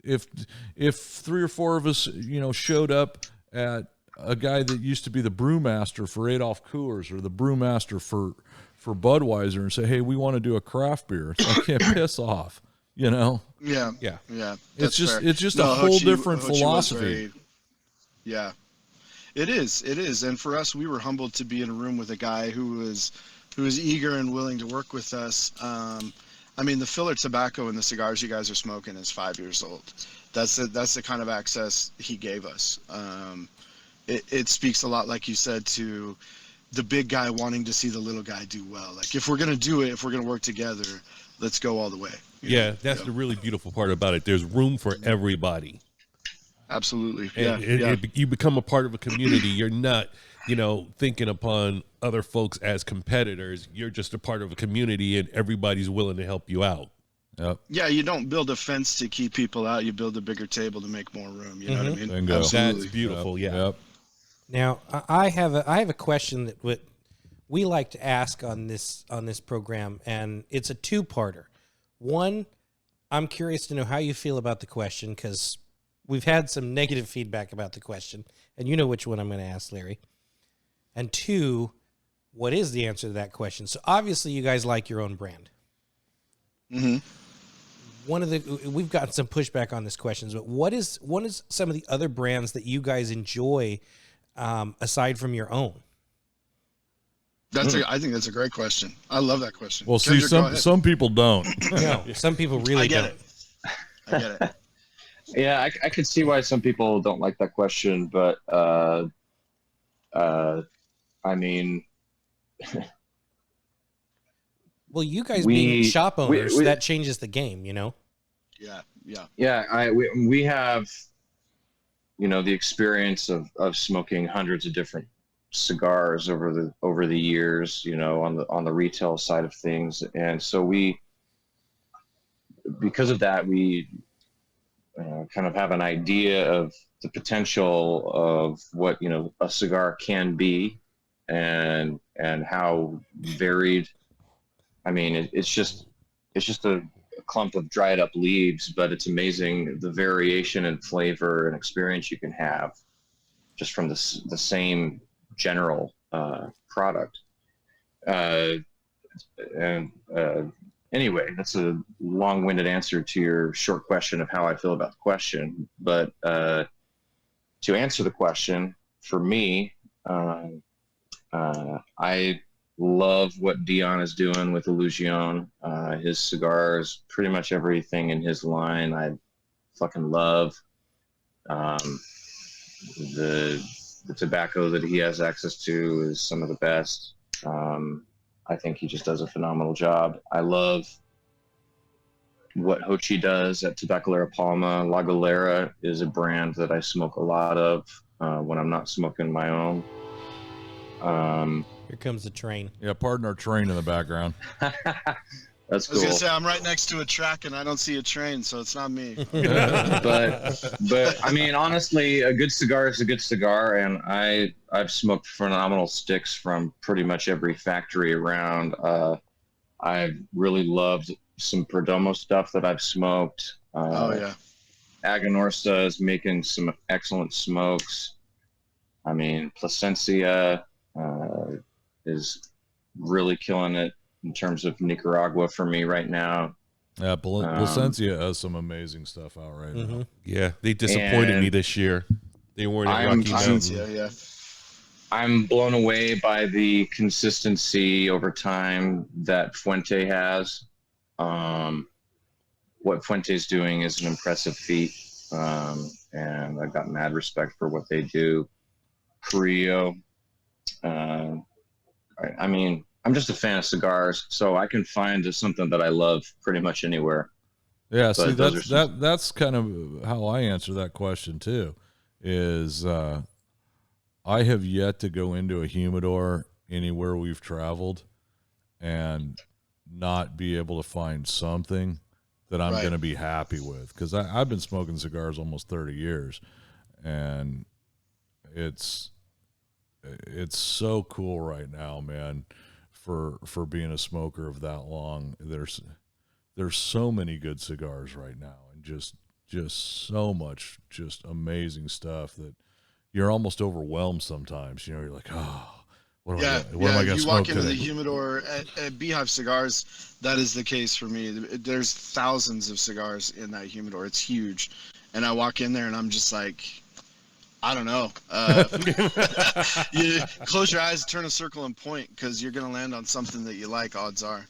If 3 or 4 of us showed up at a guy that used to be the brewmaster for Adolf Coors or the brewmaster for Budweiser and say, hey, we want to do a craft beer, it's like, yeah, piss off. Yeah. It's just No, a whole Hochi- different Hochi was philosophy. Yeah, it is. And for us, we were humbled to be in a room with a guy who was eager and willing to work with us. The filler tobacco in the cigars you guys are smoking is 5 years old. That's the kind of access he gave us. It speaks a lot, like you said, to the big guy wanting to see the little guy do well. Like, if we're going to do it, if we're going to work together, let's go all the way. That's the really beautiful part about it. There's room for everybody. Absolutely. And you become a part of a community. You're not, thinking upon other folks as competitors. You're just a part of a community, and everybody's willing to help you out. Yep. Yeah, you don't build a fence to keep people out. You build a bigger table to make more room. You know what I mean? Bingo. Absolutely. That's beautiful. Yep. Now, I have a question that we like to ask on this program, and it's a two-parter. One, I'm curious to know how you feel about the question, because we've had some negative feedback about the question, and you know which one I'm going to ask, Larry. And two, what is the answer to that question? So obviously you guys like your own brand. Mm-hmm. We've gotten some pushback on this question, but what is some of the other brands that you guys enjoy aside from your own? I think that's a great question. I love that question. Well, see, some people don't. No, some people really don't. I get it. Yeah, I could see why some people don't like that question, but well, you guys being shop owners, that changes the game, Yeah. Yeah, we have, the experience of smoking hundreds of different cigars over the years, on the retail side of things, and so because of that, we kind of have an idea of the potential of what a cigar can be, and how varied. It's just a clump of dried up leaves, but it's amazing the variation in flavor and experience you can have just from the same general product. Anyway, that's a long-winded answer to your short question of how I feel about the question. But to answer the question, for me, I love what Dion is doing with Illusion. His cigars, pretty much everything in his line, I fucking love. The tobacco that he has access to is some of the best. I think he just does a phenomenal job. I love what Hochi does at Tabacalera Palma. La Galera is a brand that I smoke a lot of when I'm not smoking my own. Here comes the train. Yeah, pardon our train in the background. That's cool. I was gonna say, I'm right next to a track and I don't see a train, so it's not me. but honestly, a good cigar is a good cigar, and I've smoked phenomenal sticks from pretty much every factory around. I've really loved some Perdomo stuff that I've smoked. Oh yeah. Aganorsa is making some excellent smokes. Plasencia is really killing it in terms of Nicaragua for me right now. Yeah, Plasencia has some amazing stuff out right now. Yeah, they disappointed me this year. They weren't at Rocky Mountain. Yeah. I'm blown away by the consistency over time that Fuente has. What Fuente's doing is an impressive feat, and I've got mad respect for what they do. Carrillo. I mean, I'm just a fan of cigars, so I can find something that I love pretty much anywhere. Yeah, see, those are that's kind of how I answer that question too. Is I have yet to go into a humidor anywhere we've traveled and not be able to find something that I'm going to be happy with, because I've been smoking cigars almost 30 years, and it's so cool right now, man, for being a smoker of that long. There's so many good cigars right now, and just so much just amazing stuff that you're almost overwhelmed sometimes. You know, you're like, oh, what am I going to you smoke walk into today? the humidor at Beehive Cigars. That is the case for me. There's thousands of cigars in that humidor. It's huge, and I walk in there and I'm just like, I don't know. You close your eyes, turn a circle, and point, because you're gonna land on something that you like. Odds are.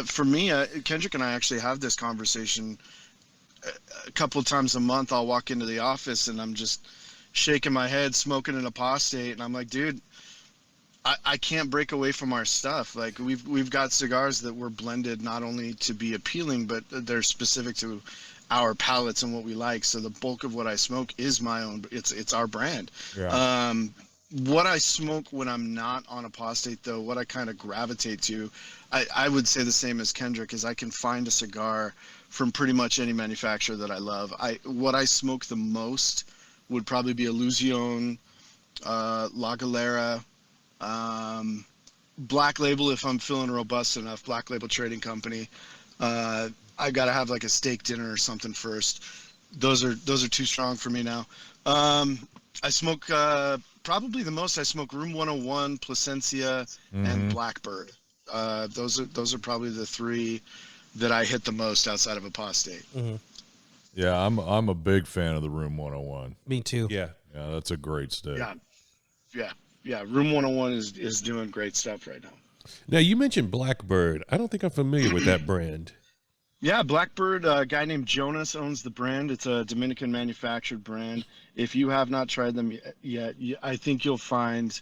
For me, Kendrick and I actually have this conversation a couple of times a month. I'll walk into the office and I'm just shaking my head, smoking an Apostate, and I'm like, dude, I can't break away from our stuff. Like, we've got cigars that were blended not only to be appealing, but they're specific to our palates and what we like. So the bulk of what I smoke is my own. It's our brand. Yeah. What I smoke when I'm not on Apostate, though, what I kind of gravitate to, I would say the same as Kendrick, is I can find a cigar from pretty much any manufacturer that I love. What I smoke the most would probably be Illusion, La Galera, Black Label if I'm feeling robust enough, Black Label Trading Company. I gotta have like a steak dinner or something first. Those are too strong for me now. I smoke probably the most. I smoke Room 101, Plasencia, and Blackbird. Those are probably the three that I hit the most outside of Apostate. Mm-hmm. Yeah, I'm a big fan of the Room 101. Me too. Yeah. Yeah, that's a great stick. Yeah. Room 101 is doing great stuff right now. Now, you mentioned Blackbird. I don't think I'm familiar with that brand. Yeah, Blackbird, a guy named Jonas owns the brand. It's a Dominican manufactured brand. If you have not tried them yet, I think you'll find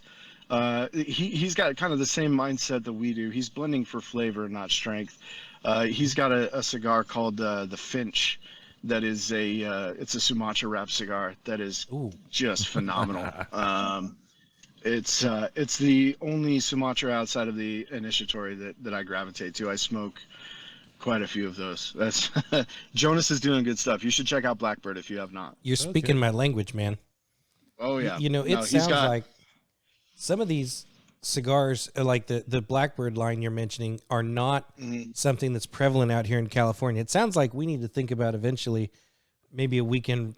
he's got kind of the same mindset that we do. He's blending for flavor, not strength. He's got a cigar called the Finch. That is it's a Sumatra wrap cigar that is just phenomenal. It's the only Sumatra outside of the Initiatory that I gravitate to. I smoke quite a few of those. That's Jonas is doing good stuff. You should check out Blackbird if you have not. You're speaking my language, man. Oh yeah. You know, it sounds like some of these cigars, like the Blackbird line you're mentioning, are not something that's prevalent out here in California. It sounds like we need to think about eventually maybe a weekend,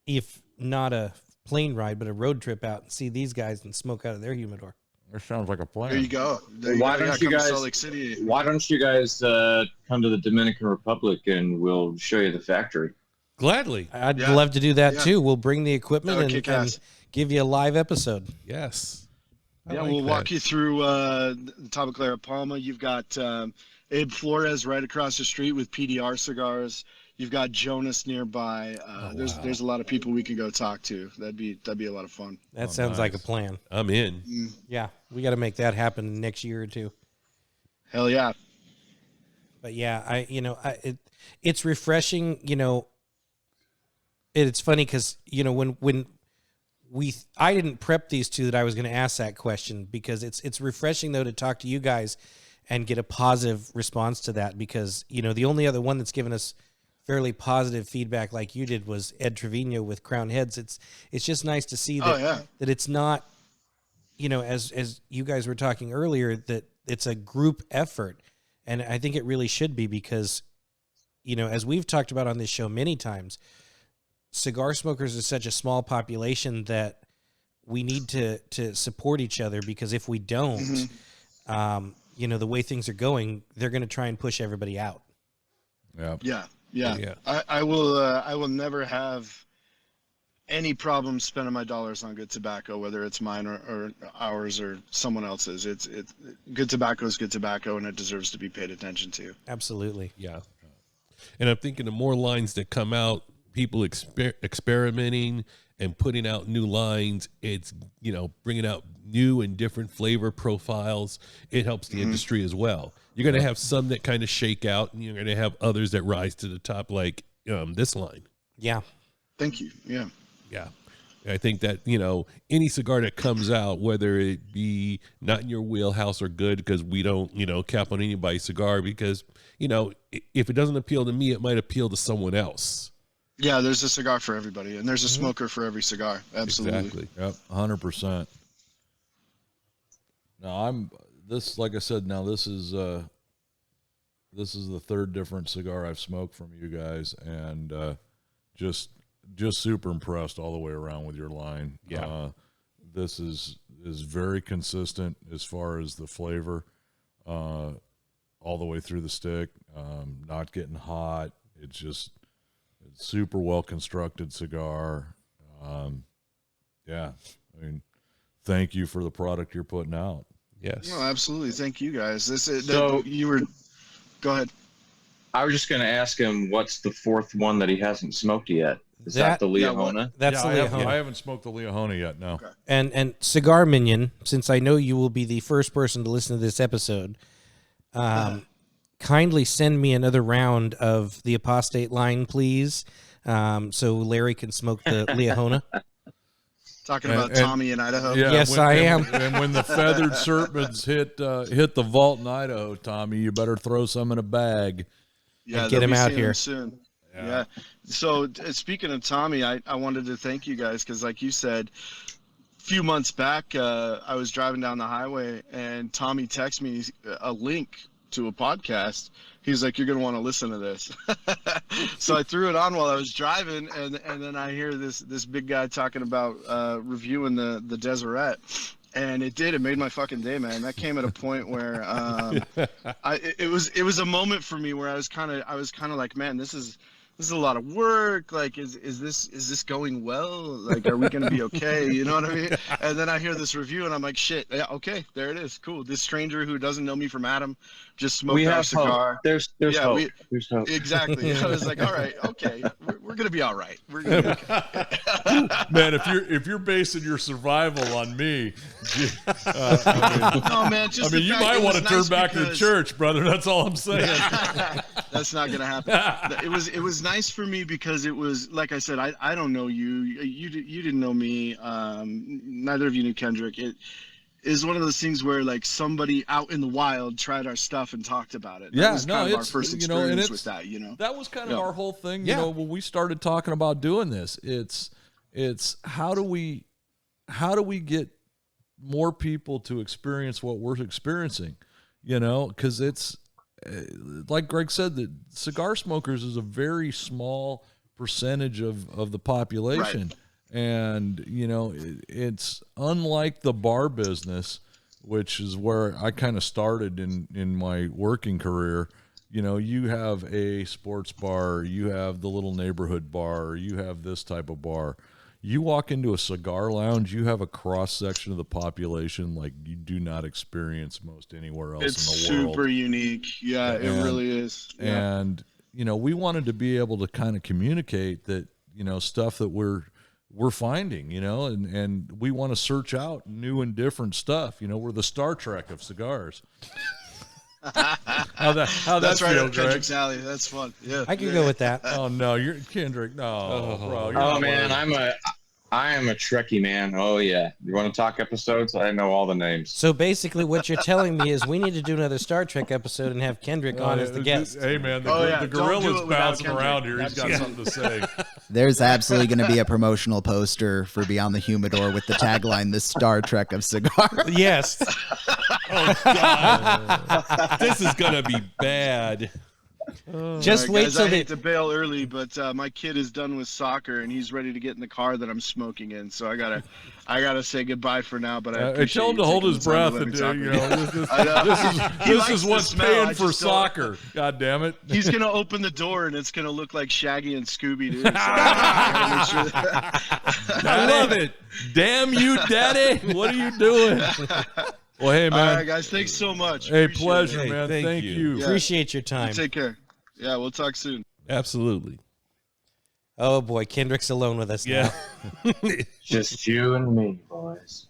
if not a plane ride, but a road trip out and see these guys and smoke out of their humidor. That sounds like a plan. There you go. Why don't you guys come to the Dominican Republic and we'll show you the factory? Gladly. I'd love to do that too. We'll bring the equipment and give you a live episode. Yes. We'll walk you through Tabacalera Palma. You've got Abe Flores right across the street with PDR Cigars. You've got Jonas nearby. There's a lot of people we can go talk to. That'd be a lot of fun. That sounds like a plan. I'm in. Yeah, we got to make that happen next year or two. Hell yeah. But yeah, it's refreshing. You know, it's funny because when I didn't prep these two that I was going to ask that question, because it's refreshing though to talk to you guys and get a positive response to that, because the only other one that's given us fairly positive feedback like you did was Ed Trevino with Crown Heads. It's just nice to see that that it's not, as you guys were talking earlier, that it's a group effort. And I think it really should be, because, as we've talked about on this show many times, cigar smokers is such a small population that we need to support each other, because if we don't, the way things are going, they're going to try and push everybody out. Yeah. I will never have any problem spending my dollars on good tobacco, whether it's mine or ours or someone else's. It's good tobacco is good tobacco, and it deserves to be paid attention to. Absolutely. Yeah. And I'm thinking the more lines that come out, people experimenting and putting out new lines. It's, bringing out new and different flavor profiles. It helps the industry as well. You're going to have some that kind of shake out, and you're going to have others that rise to the top, like this line. Yeah. Thank you. Yeah. Yeah. I think that, any cigar that comes out, whether it be not in your wheelhouse or good, because we don't, cap on anybody's cigar, because, if it doesn't appeal to me, it might appeal to someone else. Yeah, there's a cigar for everybody, and there's a smoker for every cigar. Absolutely. Exactly. Yep, 100%. Now like I said, this is the third different cigar I've smoked from you guys, and just super impressed all the way around with your line. Yeah. This is very consistent as far as the flavor, all the way through the stick, not getting hot. It's super well constructed cigar. Thank you for the product you're putting out. Yes. No, absolutely. Thank you guys. So- Go ahead. I was just going to ask him what's the fourth one that he hasn't smoked yet. Is that the Yeah, Liahona? That's the Liahona. I haven't smoked the Liahona yet. No. Okay. And Cigar Minion, since I know you will be the first person to listen to this episode, kindly send me another round of the Apostate line, please, so Larry can smoke the Liahona. Talking about Tommy in Idaho. Yeah, Yes, I am. And when the feathered serpents hit the vault in Idaho, Tommy, you better throw some in a bag. Yeah, Get they'll him be out seeing here. soon. Yeah. So speaking of Tommy, I wanted to thank you guys because, like you said, a few months back, I was driving down the highway and Tommy texted me a link to a podcast. He's like, "You're gonna want to listen to this." So I threw it on while I was driving, and then I hear this big guy talking about reviewing the Deseret. And it made my fucking day, man. That came at a point where it was a moment for me where I was kind of like, man, this is a lot of work. Like, is this going well? Like, are we gonna be okay? You know what I mean? And then I hear this review, and I'm like, shit, yeah, okay, there it is, cool. This stranger who doesn't know me from Adam just smoked our cigar. Hope. There's hope. There's hope. Exactly. I was like, all right, okay, we're gonna be all right. We're gonna be okay. Man, if you're basing your survival on me, No, man. Just the you fact might it want to was turn nice back to the because- church, brother. That's all I'm saying. That's not gonna happen. It was nice for me because it was, like I said, I don't know you. You didn't know me. Neither of you knew Kendrick. It is one of those things where like somebody out in the wild tried our stuff and talked about it. That was kind of our first experience with that. That was kind of Yeah. our whole thing. Yeah. When we started talking about doing this, it's how do we get more people to experience what we're experiencing? Because it's like Greg said, that cigar smokers is a very small percentage of the population. Right. And, it's unlike the bar business, which is where I kind of started in my working career. You have a sports bar, you have the little neighborhood bar, you have this type of bar. You walk into a cigar lounge, you have a cross section of the population like you do not experience most anywhere else It's in the world. super unique. Yeah, it really is. Yeah. And we wanted to be able to kind of communicate that stuff that we're finding, and we want to search out new and different stuff. We're the Star Trek of cigars. How That's right feel, up Greg? Kendrick's alley. That's fun. Yeah, I could go with that. Oh no, you're Kendrick. No, bro. You're Oh not man, one I am a Trekkie man. Oh yeah. You want to talk episodes? I know all the names. So basically, what you're telling me is we need to do another Star Trek episode and have Kendrick on as the guest. Hey man, the Oh, yeah. the Don't do gorilla's it without bouncing Kendrick. around here. He's got Absolutely. something to say. There's absolutely going to be a promotional poster for Beyond the Humidor with the tagline, "The Star Trek of Cigars." Yes. Oh, God. This is going to be bad. Just All right, wait guys, till I hate the to bail early, but my kid is done with soccer and he's ready to get in the car that I'm smoking in. So I gotta say goodbye for now. But I appreciate tell him you to hold taking his the time breath to let and me talk with you. I know. He this likes is the what's smell, paying I for just don't- soccer. God damn it. He's gonna open the door and it's gonna look like Shaggy and Scooby Doo. So I gotta make sure I love it. Damn you, Daddy. What are you doing? Well, hey, man. All right, guys. Thanks so much. Hey, Appreciate pleasure, it. Hey, man. thank Thank you. you. Yeah. appreciate your time. Take care. Yeah, we'll talk soon. Absolutely. Oh boy, Kendrick's alone with us Yeah. now. Just you and me, boys.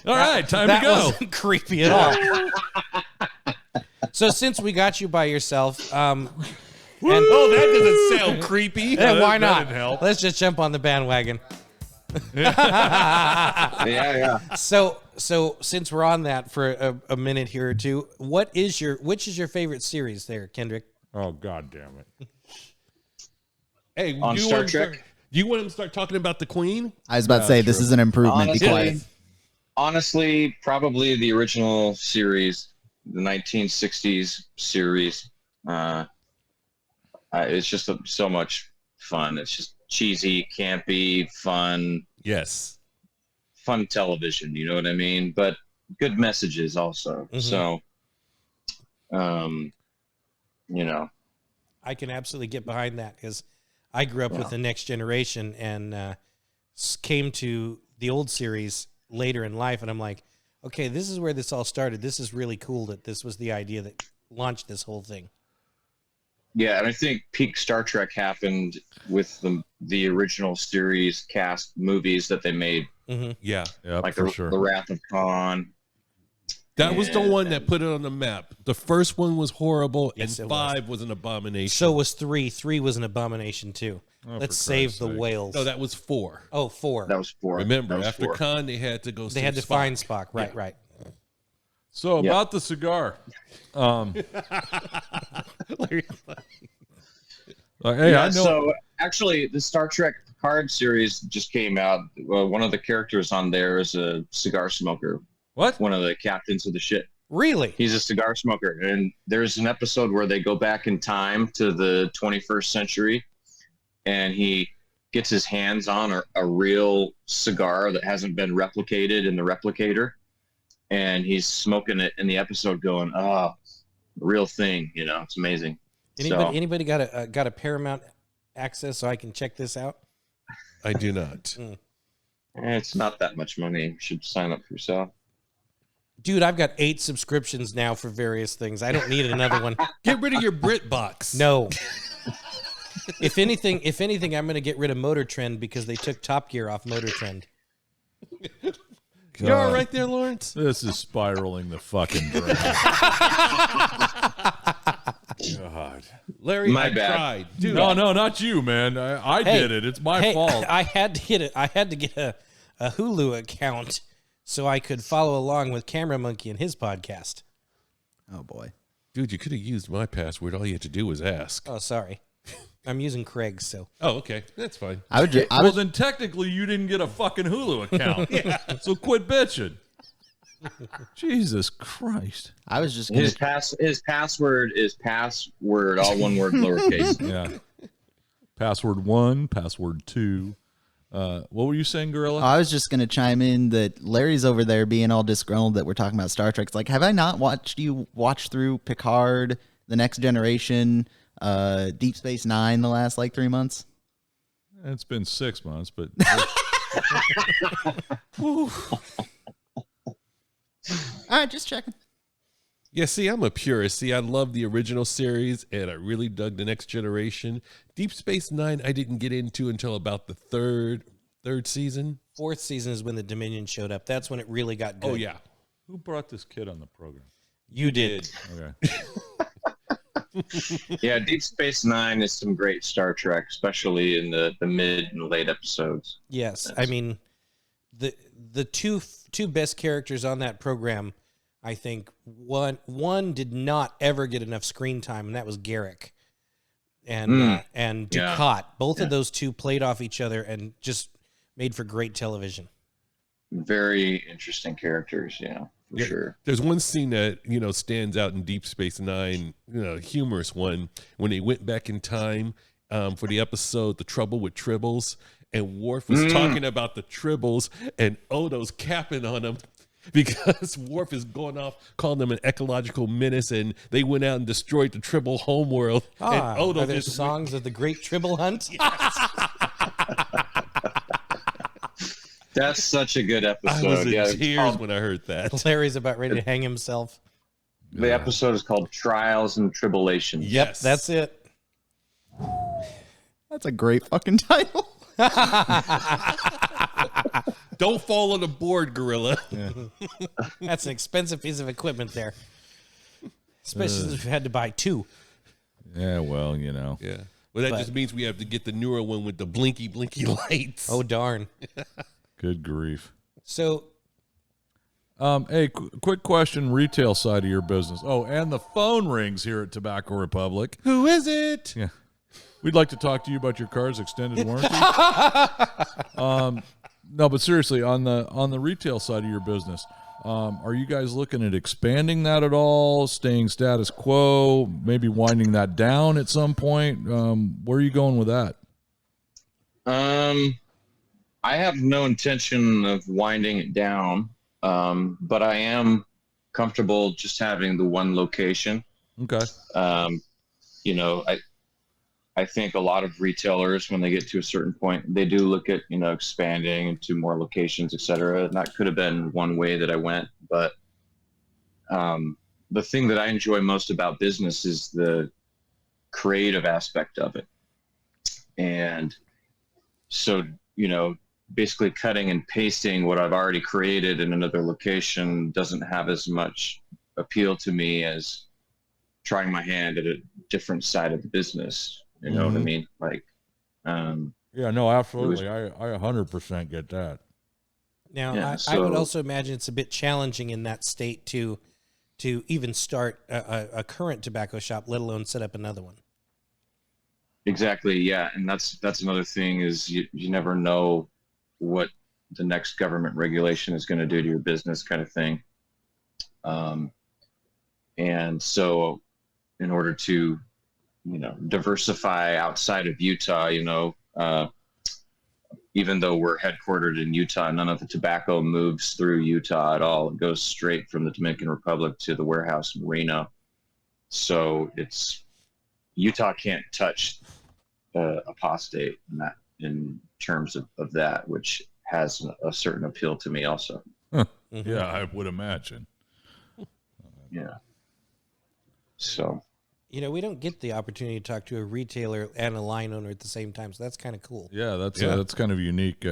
All right, time That to go. wasn't creepy at all. So since we got you by yourself, Oh, that doesn't sound creepy. yeah, why that not? didn't help. Let's just jump on the bandwagon. Yeah. So since we're on that for a minute here or two, which is your favorite series there, Kendrick? Oh, God damn it. Hey, On do you Star want to Trek? start- do you want to start talking about the Queen? I was about to say this is an improvement. Be quiet. Honestly, probably the original series, the 1960s series. It's just so much fun. It's just cheesy, campy, fun television. You know what I mean? But good messages also. Mhm. So, I can absolutely get behind that because I grew up with the Next Generation and came to the old series later in life, and I'm like, okay, this is where this all started. This is really cool that this was the idea that launched this whole thing. yeah, and I think peak Star Trek happened with the original series cast movies that they made, Mm-hmm. Yeah. Yep, like for the sure. Wrath of Khan. That was the Yeah. one that put it on the map. The first one was horrible, Yes, it and was. 5 was an abomination. So was 3. 3 was an abomination too. Oh, Let's for save Christ's the sake. whales. no, that was 4. Oh, 4. That was 4. Remember, That was after 4. Khan, they had to go. They had to find Spock. Right, right. So about the cigar. Hey, Yeah, I know. so actually, the Star Trek Picard series just came out. One of the characters on there is a cigar smoker. What? One of the captains of the ship. Really? He's a cigar smoker, and there's an episode where they go back in time to the 21st century, and he gets his hands on a real cigar that hasn't been replicated in the replicator, and he's smoking it in the episode, going, "Oh, real thing," you know, it's amazing. Anybody got a Paramount access so I can check this out? I do not. It's not that much money. You should sign up for yourself. Dude, I've got 8 subscriptions now for various things. I don't need another one. Get rid of your Brit box. No. If anything, I'm going to get rid of Motor Trend because they took Top Gear off Motor Trend. You all right there, Lawrence? This is spiraling the fucking drain. God. Larry, My I bad. tried. Dude, No, not you, man. I Hey, did it. It's my fault. I had to get it. I had to get a Hulu account so I could follow along with Camera Monkey and his podcast. Oh boy. Dude, you could have used my password. All you had to do was ask. Oh, sorry. I'm using Craig's, so. Oh, okay. That's fine. I would. Well, then technically you didn't get a fucking Hulu account. So quit bitching. Jesus Christ. I was just gonna. His password is password, all one word, lowercase. Yeah. Password 1, password 2. What were you saying, Gorilla? I was just gonna chime in that Larry's over there being all disgruntled that we're talking about Star Trek. It's like, have I not watched you watch through Picard, The Next Generation, Deep Space Nine the last like 3 months? It's been 6 months, but All right, just checking. Yeah, see, I'm a purist. See, I love the original series, and I really dug The Next Generation. Deep Space Nine, I didn't get into until about the third season. 4th season is when the Dominion showed up. That's when it really got good. Oh, yeah. who brought this kid on the program? You did. Okay. Yeah, Deep Space Nine is some great Star Trek, especially in the mid and late episodes. Yes. I mean, the two best characters on that program, I think one did not ever get enough screen time, and that was Garrick and Ducat. Both of those two played off each other and just made for great television. Very interesting characters, yeah, for sure. There's one scene that, stands out in Deep Space Nine, humorous one, when they went back in time for the episode The Trouble with Tribbles, and Worf was talking about the Tribbles, and Odo's capping on them because Worf is going off, calling them an ecological menace, and they went out and destroyed the Tribble homeworld. And Odo are there just songs of the Great Tribble Hunt? That's such a good I episode. was in Yeah, it's tears called- when I heard that. Larry's about ready to hang himself. the episode is called Trials and Tribulations. Yes. That's it. That's a great fucking title. Don't fall on the board, Gorilla. That's an expensive piece of equipment there. Especially if you had to buy two. Yeah, well, you know. Yeah. Well, that just means we have to get the newer one with the blinky lights. Oh, darn. Good grief. So, Hey, quick question, retail side of your business. Oh, and the phone rings here at Tobacco Republic. Who is it? Yeah. We'd like to talk to you about your car's extended warranty. No, but seriously, on the retail side of your business, are you guys looking at expanding that at all, staying status quo, maybe winding that down at some point? Where are you going with that? I have no intention of winding it down, but I am comfortable just having the one location. Okay. You know, I think a lot of retailers, when they get to a certain point, they do look at, expanding into more locations, et cetera. And that could have been one way that I went. But the thing that I enjoy most about business is the creative aspect of it. And so, basically cutting and pasting what I've already created in another location doesn't have as much appeal to me as trying my hand at a different side of the business. You know what I mean? Like, yeah, no, absolutely. I 100% get that. now Yeah, I would so- also imagine it's a bit challenging in that state to even start a current tobacco shop, let alone set up another one. Exactly. Yeah. And that's another thing is you never know what the next government regulation is going to do to your business kind of thing. And so in order to, diversify outside of Utah, even though we're headquartered in Utah, none of the tobacco moves through Utah at all. It goes straight from the Dominican Republic to the warehouse in Reno. So Utah can't touch Apostate in terms of that, which has a certain appeal to me also. Yeah, I would imagine. Yeah. So. We don't get the opportunity to talk to a retailer and a line owner at the same time, so that's kind of cool. Yeah, that's kind of a unique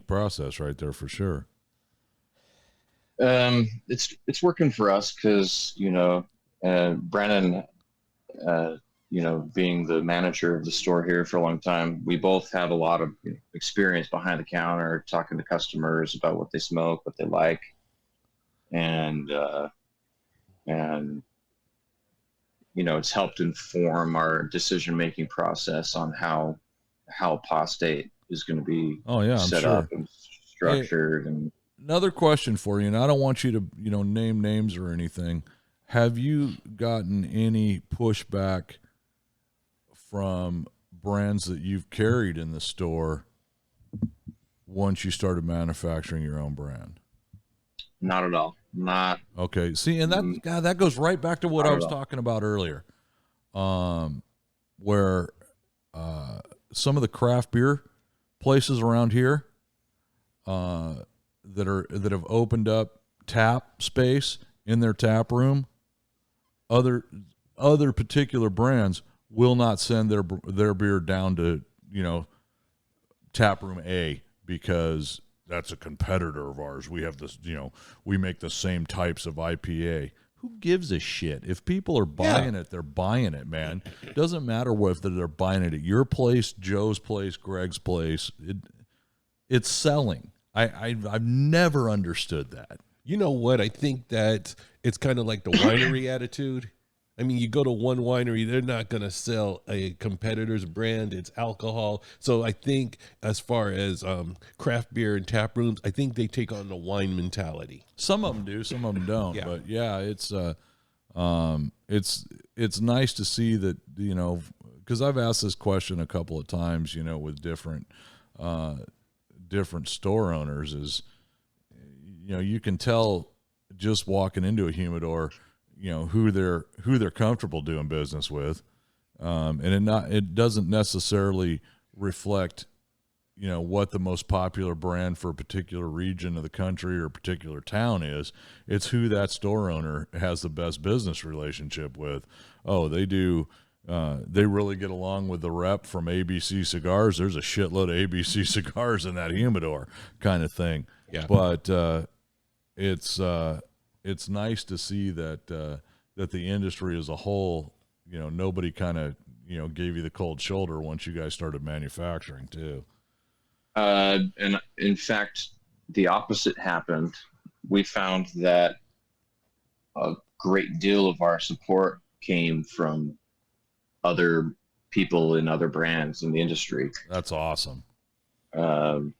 process right there for sure. It's working for us because Brandon, being the manager of the store here for a long time, we both have a lot of experience behind the counter, talking to customers about what they smoke, what they like, and it's helped inform our decision-making process on how Apostate is going to be set up and structured. And another question for you, and I don't want you to, name names or anything. Have you gotten any pushback from brands that you've carried in the store once you started manufacturing your own brand? Not at all. Not okay. See, and that goes right back to what I was talking about earlier, where some of the craft beer places around here that have opened up tap space in their tap room, other particular brands will not send their beer down to tap room A because that's a competitor of ours. We have this, we make the same types of IPA. Who gives a shit? If people are buying it, they're buying it, man. It doesn't matter whether they're buying it at your place, Joe's place, Greg's place. It's selling. I've never understood that. You know what? I think that it's kind of like the winery attitude. I mean, you go to one winery, they're not going to sell a competitor's brand. It's alcohol. So I think as far as craft beer and tap rooms, I think they take on the wine mentality. Some of them do, some of them don't. Yeah. But yeah, it's nice to see that, because I've asked this question a couple of times, with different store owners is, you can tell just walking into a Humidor, who they're comfortable doing business with, and it doesn't necessarily reflect, what the most popular brand for a particular region of the country or a particular town is. It's who that store owner has the best business relationship with. Oh, they do They really get along with the rep from ABC Cigars. There's a shitload of ABC Cigars in that Humidor kind of thing. Yeah. But it's nice to see that that the industry as a whole, nobody kind of gave you the cold shoulder once you guys started manufacturing too. And in fact, the opposite happened. We found that a great deal of our support came from other people in other brands in the industry. That's awesome. And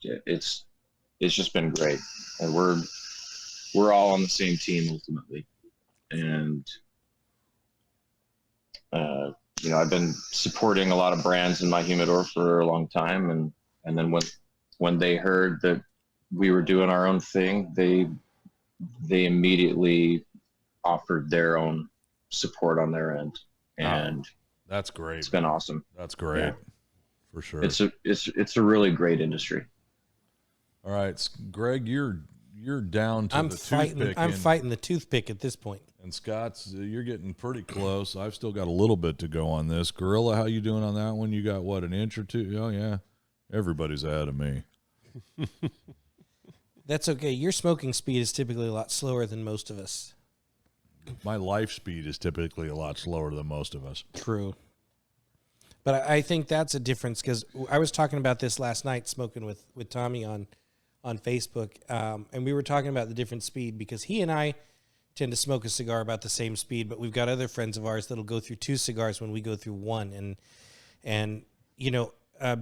it's just been great, and we're all on the same team ultimately. And I've been supporting a lot of brands in my humidor for a long time, and then when they heard that we were doing our own thing, they immediately offered their own support on their end, and that's great. It's been awesome. That's great. Yeah. For sure. It's a really great industry. All right, Greg, you're down to the toothpick. I'm fighting the toothpick at this point. And Scott's, you're getting pretty close. I've still got a little bit to go on this. Gorilla, how you doing on that one? You got what, an inch or two? Oh yeah, everybody's ahead of me. That's okay. Your smoking speed is typically a lot slower than most of us. My life speed is typically a lot slower than most of us. True. But I think that's a difference, because I was talking about this last night, smoking with Tommy on Facebook, and we were talking about the different speed, because he and I tend to smoke a cigar about the same speed, but we've got other friends of ours that'll go through 2 cigars when we go through 1. And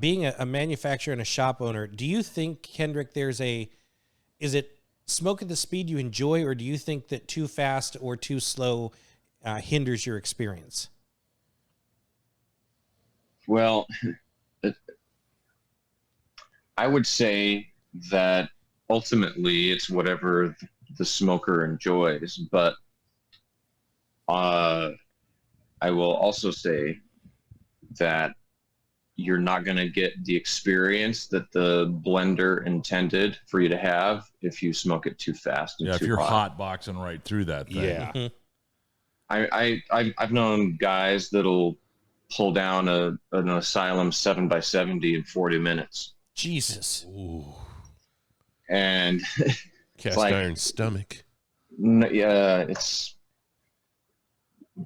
being a manufacturer and a shop owner, do you think, Kendrick, is it smoke at the speed you enjoy, or do you think that too fast or too slow hinders your experience? Well, I would say that ultimately it's whatever the smoker enjoys, but I will also say that you're not going to get the experience that the blender intended for you to have if you smoke it too fast and if too you're hot. hot boxing right through that thing. Yeah. I've known guys that'll pull down an Asylum 7x70 in 40 minutes. Jesus. Ooh. And Cast like, iron stomach. Yeah, it's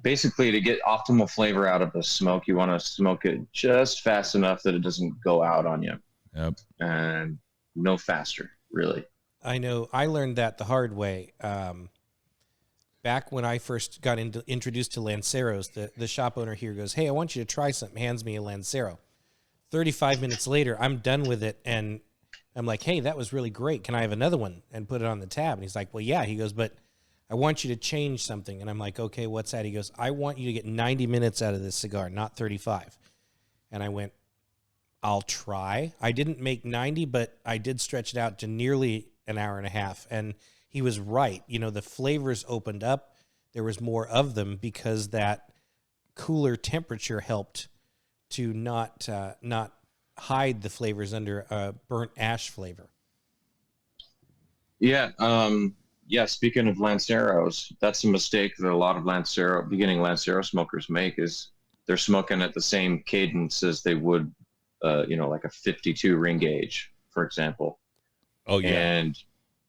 basically to get optimal flavor out of the smoke. You want to smoke it just fast enough that it doesn't go out on you. Yep. And no faster, really. I know. I learned that the hard way. Back when I first got introduced to Lanceros, the shop owner here goes, "Hey, I want you to try something," hands me a Lancero. 35 minutes later, I'm done with it, and I'm like, "Hey, that was really great. Can I have another one?" And put it on the tab. And he's like, "Well, yeah." He goes, "But I want you to change something." And I'm like, "Okay, what's that?" He goes, "I want you to get 90 minutes out of this cigar, not 35. And I went, "I'll try." I didn't make 90, but I did stretch it out to nearly an hour and a half. And he was right. The flavors opened up. There was more of them because that cooler temperature helped to not hide the flavors under a burnt ash flavor. Yeah. Speaking of Lanceros, that's a mistake that a lot of beginning Lancero smokers make, is they're smoking at the same cadence as they would, like a 52 ring gauge, for example. Oh yeah. And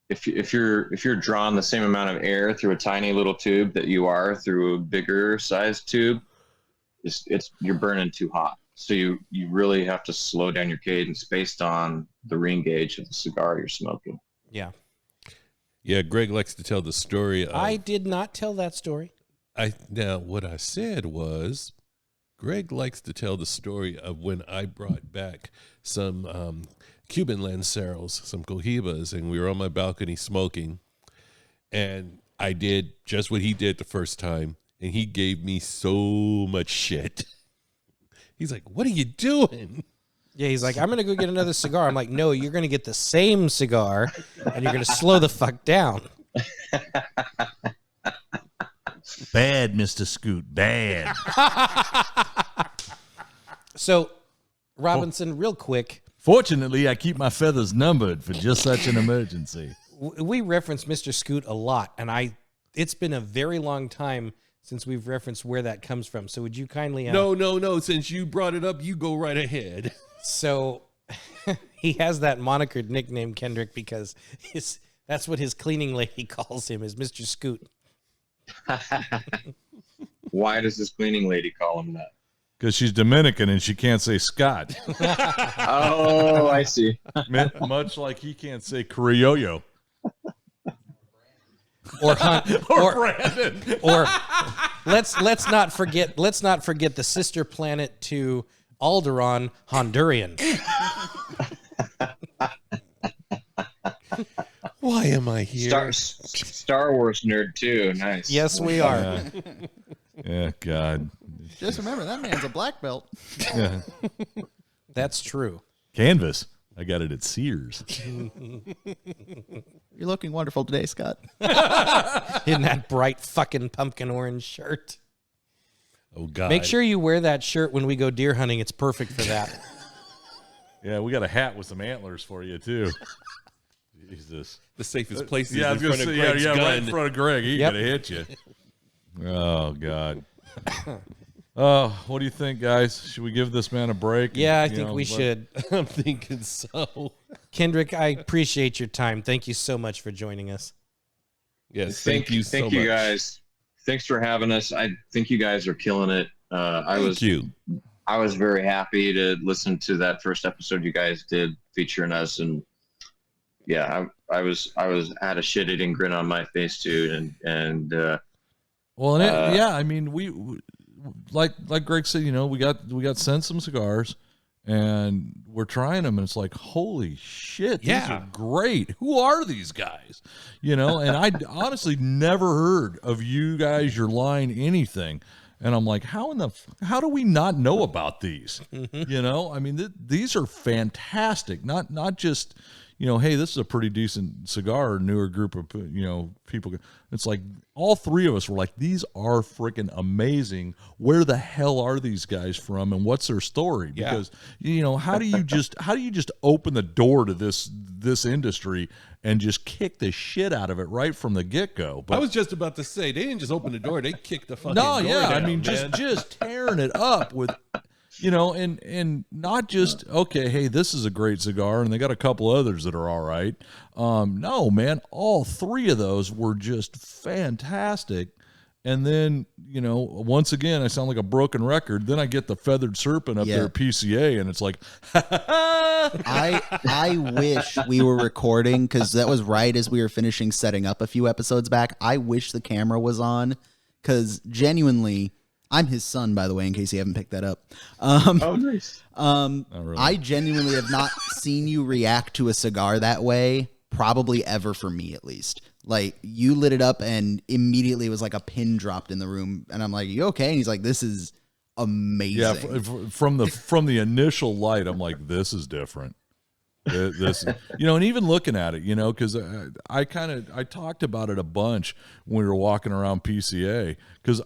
if you're drawing the same amount of air through a tiny little tube that you are through a bigger sized tube, you're burning too hot. So you really have to slow down your cadence based on the ring gauge of the cigar you're smoking. Yeah. Yeah, Greg likes to tell the story of, I did not tell that story. Now what I said was, Greg likes to tell the story of when I brought back some Cuban Lanceros, some Cohibas, and we were on my balcony smoking, and I did just what he did the first time, and he gave me so much shit. He's like, "What are you doing?" Yeah, he's like, "I'm going to go get another cigar." I'm like, "No, you're going to get the same cigar, and you're going to slow the fuck down." Bad, Mr. Scoot, bad. So, Robinson, real quick, Fortunately, I keep my feathers numbered for just such an emergency. we reference Mr. Scoot a lot, and it's been a very long time since we've referenced where that comes from. So would you kindly... No. Since you brought it up, you go right ahead. So he has that monikered nickname, Kendrick, because that's what his cleaning lady calls him, is Mr. Scoot. Why does this cleaning lady call him that? Because she's Dominican and she can't say Scott. Oh, I see. Much like he can't say Criollo. Or Brandon. or let's not forget the sister planet to Alderaan, Honduran. Why am I here? Star Wars nerd too. Nice. Yes, we are. Yeah, God. Just remember, that man's a black belt. Yeah. That's true. Canvas. I got it at Sears. You're looking wonderful today, Scott. In that bright fucking pumpkin orange shirt. Oh, God. Make sure you wear that shirt when we go deer hunting. It's perfect for that. Yeah, we got a hat with some antlers for you, too. Jesus. The safest place is Yeah, I in was going front to of say, Greg's gun. right in front of Greg. He's Yep. going to hit you. Oh, God. What do you think, guys? Should we give this man a break? Yeah, I You think know, we should. I'm thinking so. Kendrick, I appreciate your time. Thank you so much for joining us. Yes, thank you so much. Thank you guys. Thanks for having us. I think you guys are killing it. Thank you. I was very happy to listen to that first episode you guys did featuring us, and yeah, I had a shit-eating grin on my face too, and Well, yeah, I mean, we like Greg said, you know, we got sent some cigars, and we're trying them, and it's like, holy shit, these Yeah. are great. Who are these guys? You know, and I honestly never heard of you guys, your line, anything. And I'm like, how do we not know about these? You know, I mean, these are fantastic. Not just, you know, hey, this is a pretty decent cigar, newer group of, you know, people. It's like all three of us were like, these are freaking amazing. Where the hell are these guys from, and what's their story? Yeah. Because, you know, how do you just open the door to this industry and just kick the shit out of it right from the get-go? I was just about to say, they didn't just open the door, they kicked the fucking No, door yeah, down, I mean, man. just tearing it up with, you know, and not just, okay, hey, this is a great cigar, and they got a couple others that are all right. No, man, all three of those were just fantastic. And then, you know, once again, I sound like a broken record. Then I get the feathered serpent up there at PCA, and it's like, I wish we were recording, because that was right as we were finishing setting up a few episodes back. I wish the camera was on, because genuinely, I'm his son, by the way, in case you haven't picked that up. oh, nice. really. I genuinely have not seen you react to a cigar that way, probably ever, for me at least. Like, you lit it up and immediately it was like a pin dropped in the room, and I'm like, you okay? And he's like, this is amazing. yeah, from the initial light, I'm like, this is different. This, you know, and even looking at it, you know, because I talked about it a bunch when we were walking around PCA, because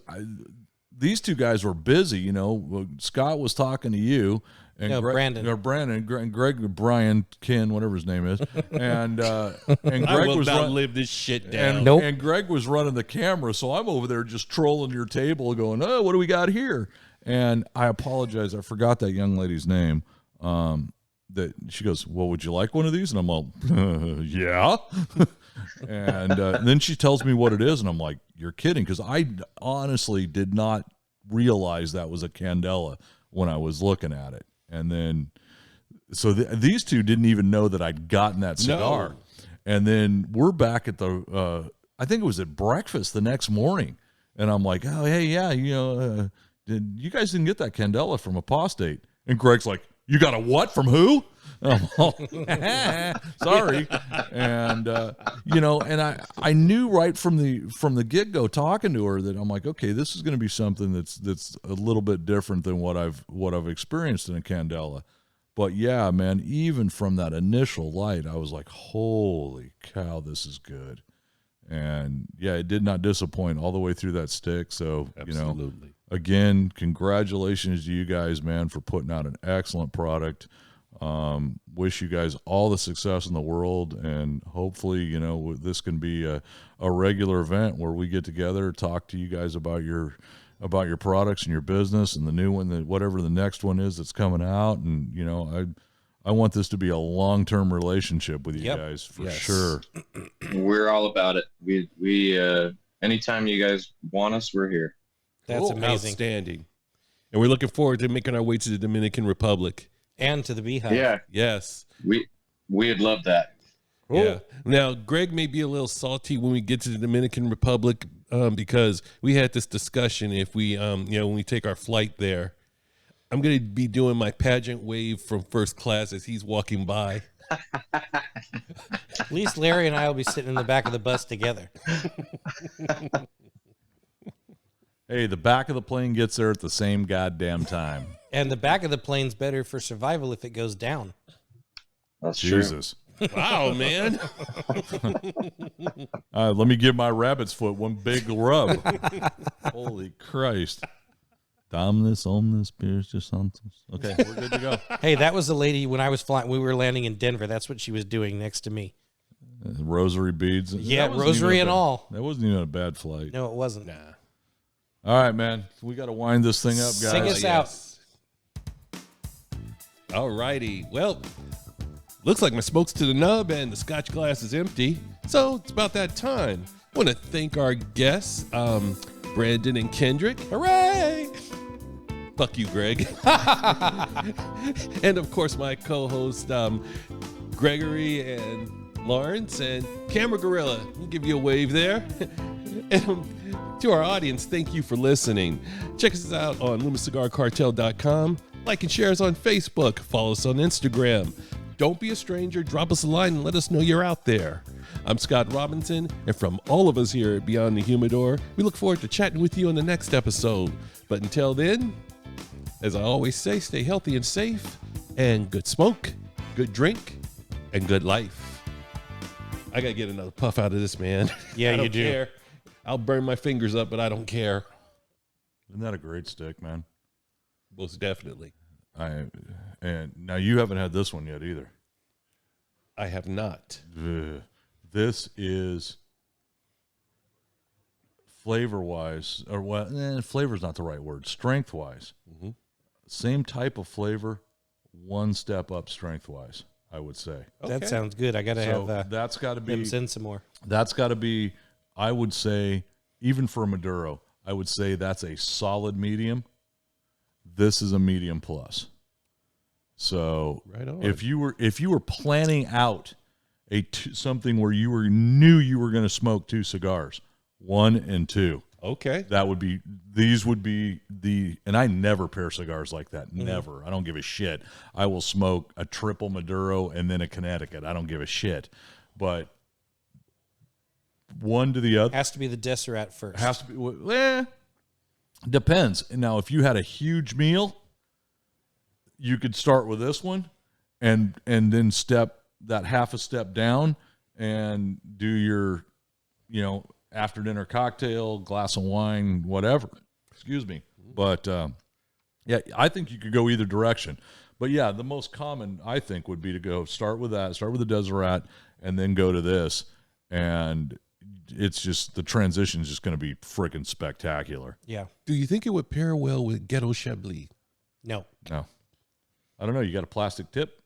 these two guys were busy, you know. Scott was talking to you, and Brandon, and Greg, Brian, Ken, whatever his name is, and Greg I will was not live this shit down. and Greg was running the camera, so I'm over there just trolling your table, going, "Oh, what do we got here?" And I apologize, I forgot that young lady's name. That she goes, well, would you like one of these? And I'm all, yeah. And then she tells me what it is, and I'm like, you're kidding, because I honestly did not realize that was a Candela when I was looking at it. And then, so these two didn't even know that I'd gotten that cigar. No. And then we're back at the, I think it was at breakfast the next morning, and I'm like, oh, hey, yeah, you know, you guys didn't get that Candela from Apostate. And Greg's like, you got a what from who? I'm all, sorry. And you know, and I knew right from the get-go talking to her that I'm like, okay, this is going to be something that's a little bit different than what I've experienced in a Candela. But yeah, man, even from that initial light, I was like, holy cow, this is good. And yeah, it did not disappoint all the way through that stick. So, Absolutely. you know, again, congratulations to you guys, man, for putting out an excellent product. Wish you guys all the success in the world, and hopefully, you know, this can be a regular event where we get together, talk to you guys about your products and your business and the new one, whatever the next one is that's coming out. And, you know, I want this to be a long-term relationship with you guys for sure. We're all about it. We anytime you guys want us, we're here. That's amazing. Outstanding. And we're looking forward to making our way to the Dominican Republic. And to the Beehive. Yeah. Yes. We'd love that. Cool. Yeah. Now, Greg may be a little salty when we get to the Dominican Republic because we had this discussion if we, when we take our flight there. I'm going to be doing my pageant wave from first class as he's walking by. At least Larry and I will be sitting in the back of the bus together. Hey, the back of the plane gets there at the same goddamn time. And the back of the plane's better for survival if it goes down. That's Jesus. true. Wow, man. Let me give my rabbit's foot one big rub. Holy Christ. Dominus, omnis, Spiritus Sanctus. Okay, we're good to go. Hey, that was the lady when I was flying. We were landing in Denver. That's what she was doing next to me. Rosary beads. Yeah, rosary and all. That wasn't even a bad flight. No, it wasn't. Nah. All right, man. We got to wind this thing up, guys. Sing us out. All righty. Well, looks like my smoke's to the nub and the scotch glass is empty. So it's about that time. I want to thank our guests, Brandon and Kendrick. Hooray! Fuck you, Greg. And of course, my co-host, Gregory and Lawrence and Camera Gorilla. We'll give you a wave there. And to our audience, thank you for listening. Check us out on LumaCigarCartel.com. Like and share us on Facebook. Follow us on Instagram. Don't be a stranger. Drop us a line and let us know you're out there. I'm Scott Robinson, and from all of us here at Beyond the Humidor, we look forward to chatting with you on the next episode. But until then, as I always say, stay healthy and safe, and good smoke, good drink, and good life. I gotta get another puff out of this, man. Yeah, I don't you do. care. I'll burn my fingers up, but I don't care. Isn't that a great stick, man? Most definitely. And now you haven't had this one yet either. I have not. Ugh. This is flavor-wise, or what? Flavor's not the right word. Strength-wise, same type of flavor, one step up strength-wise, I would say. That sounds good. I got to have that's got to be them send some more. That's got to be. I would say, even for a Maduro, I would say that's a solid medium. This is a medium plus. So Right on. if you were planning out something where knew you were going to smoke 2 cigars, 1 and 2, Okay. these would be and I never pair cigars like that. Never. I don't give a shit. I will smoke a triple Maduro and then a Connecticut. I don't give a shit. But one to the other. Has to be the Deseret first. Has to be. Depends. Now, if you had a huge meal, you could start with this one, and then step that half a step down and do your, after dinner cocktail, glass of wine, whatever. Excuse me. But yeah, I think you could go either direction. But yeah, the most common I think would be to start with the Deseret, and then go to this, and it's just the transition is just going to be freaking spectacular. Yeah. Do you think it would pair well with Ghetto Chablis? No. No, I don't know. You got a plastic tip?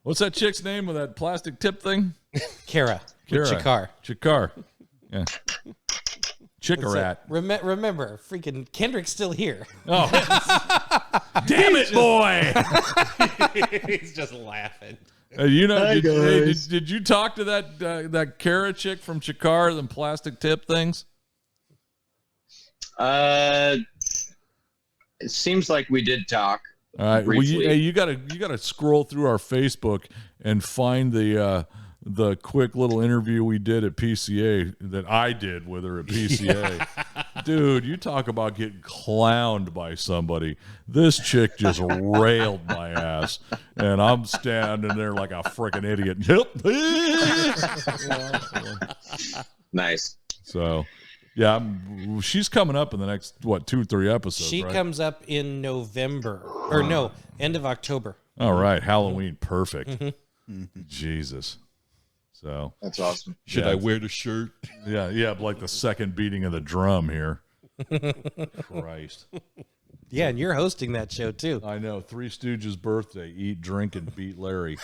What's that chick's name with that plastic tip thing? Kara. Chikar. Chikar. Yeah. Chikarat. Remember, freaking Kendrick's still here. Oh, damn it, boy! He's just laughing. Did you talk to that Kara chick from Chikar, them plastic tip things? It seems like we did talk. All right. Briefly. Well, you gotta scroll through our Facebook and find the quick little interview we did at PCA that I did with her at PCA. Dude, you talk about getting clowned by somebody. This chick just railed my ass, and I'm standing there like a freaking idiot. Nice. So, Yeah, she's coming up in the next 2-3 episodes. She right? comes up in November, or no, end of October. All right, Halloween, perfect. Jesus. So That's awesome. Should I wear the shirt? yeah, like the second beating of the drum here. Christ. Yeah, and you're hosting that show too. I know. Three Stooges' birthday. Eat, drink, and beat Larry.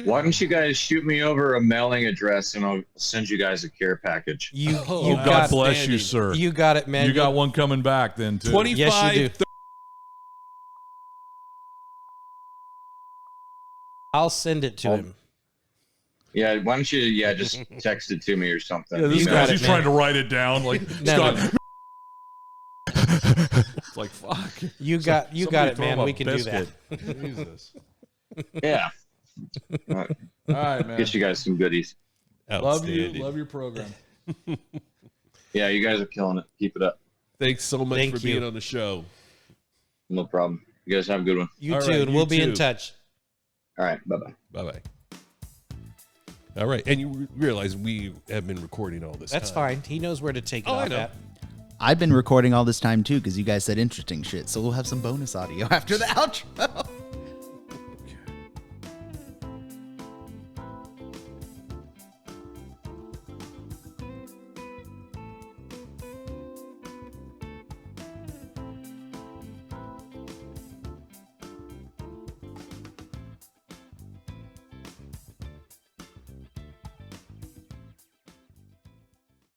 Why don't you guys shoot me over a mailing address and I'll send you guys a care package? You God got bless you, sir. You got it, man. You got one coming back then, too. 25. Yes, you do. I'll send it to him. Yeah, why don't you just text it to me or something? Yeah, this You guy, got it, he's man. trying to write it down. Like, No, Scott. It's like, fuck. You got Somebody it, throw him man. a We can do that. biscuit. Jesus. Yeah. All right, man. Get you guys some goodies. Love you. Outstanding. Love your program. Yeah, you guys are killing it. Keep it up. Thanks so much Thank for being you. on the show. No problem. You guys have a good one. You All too, right, and you we'll be in too. touch. All right. Bye-bye. Bye-bye. All right. And you realize we have been recording all this That's time. fine. He knows where to take it Oh, I off know. at. I've been recording all this time too because you guys said interesting shit. So we'll have some bonus audio after the outro.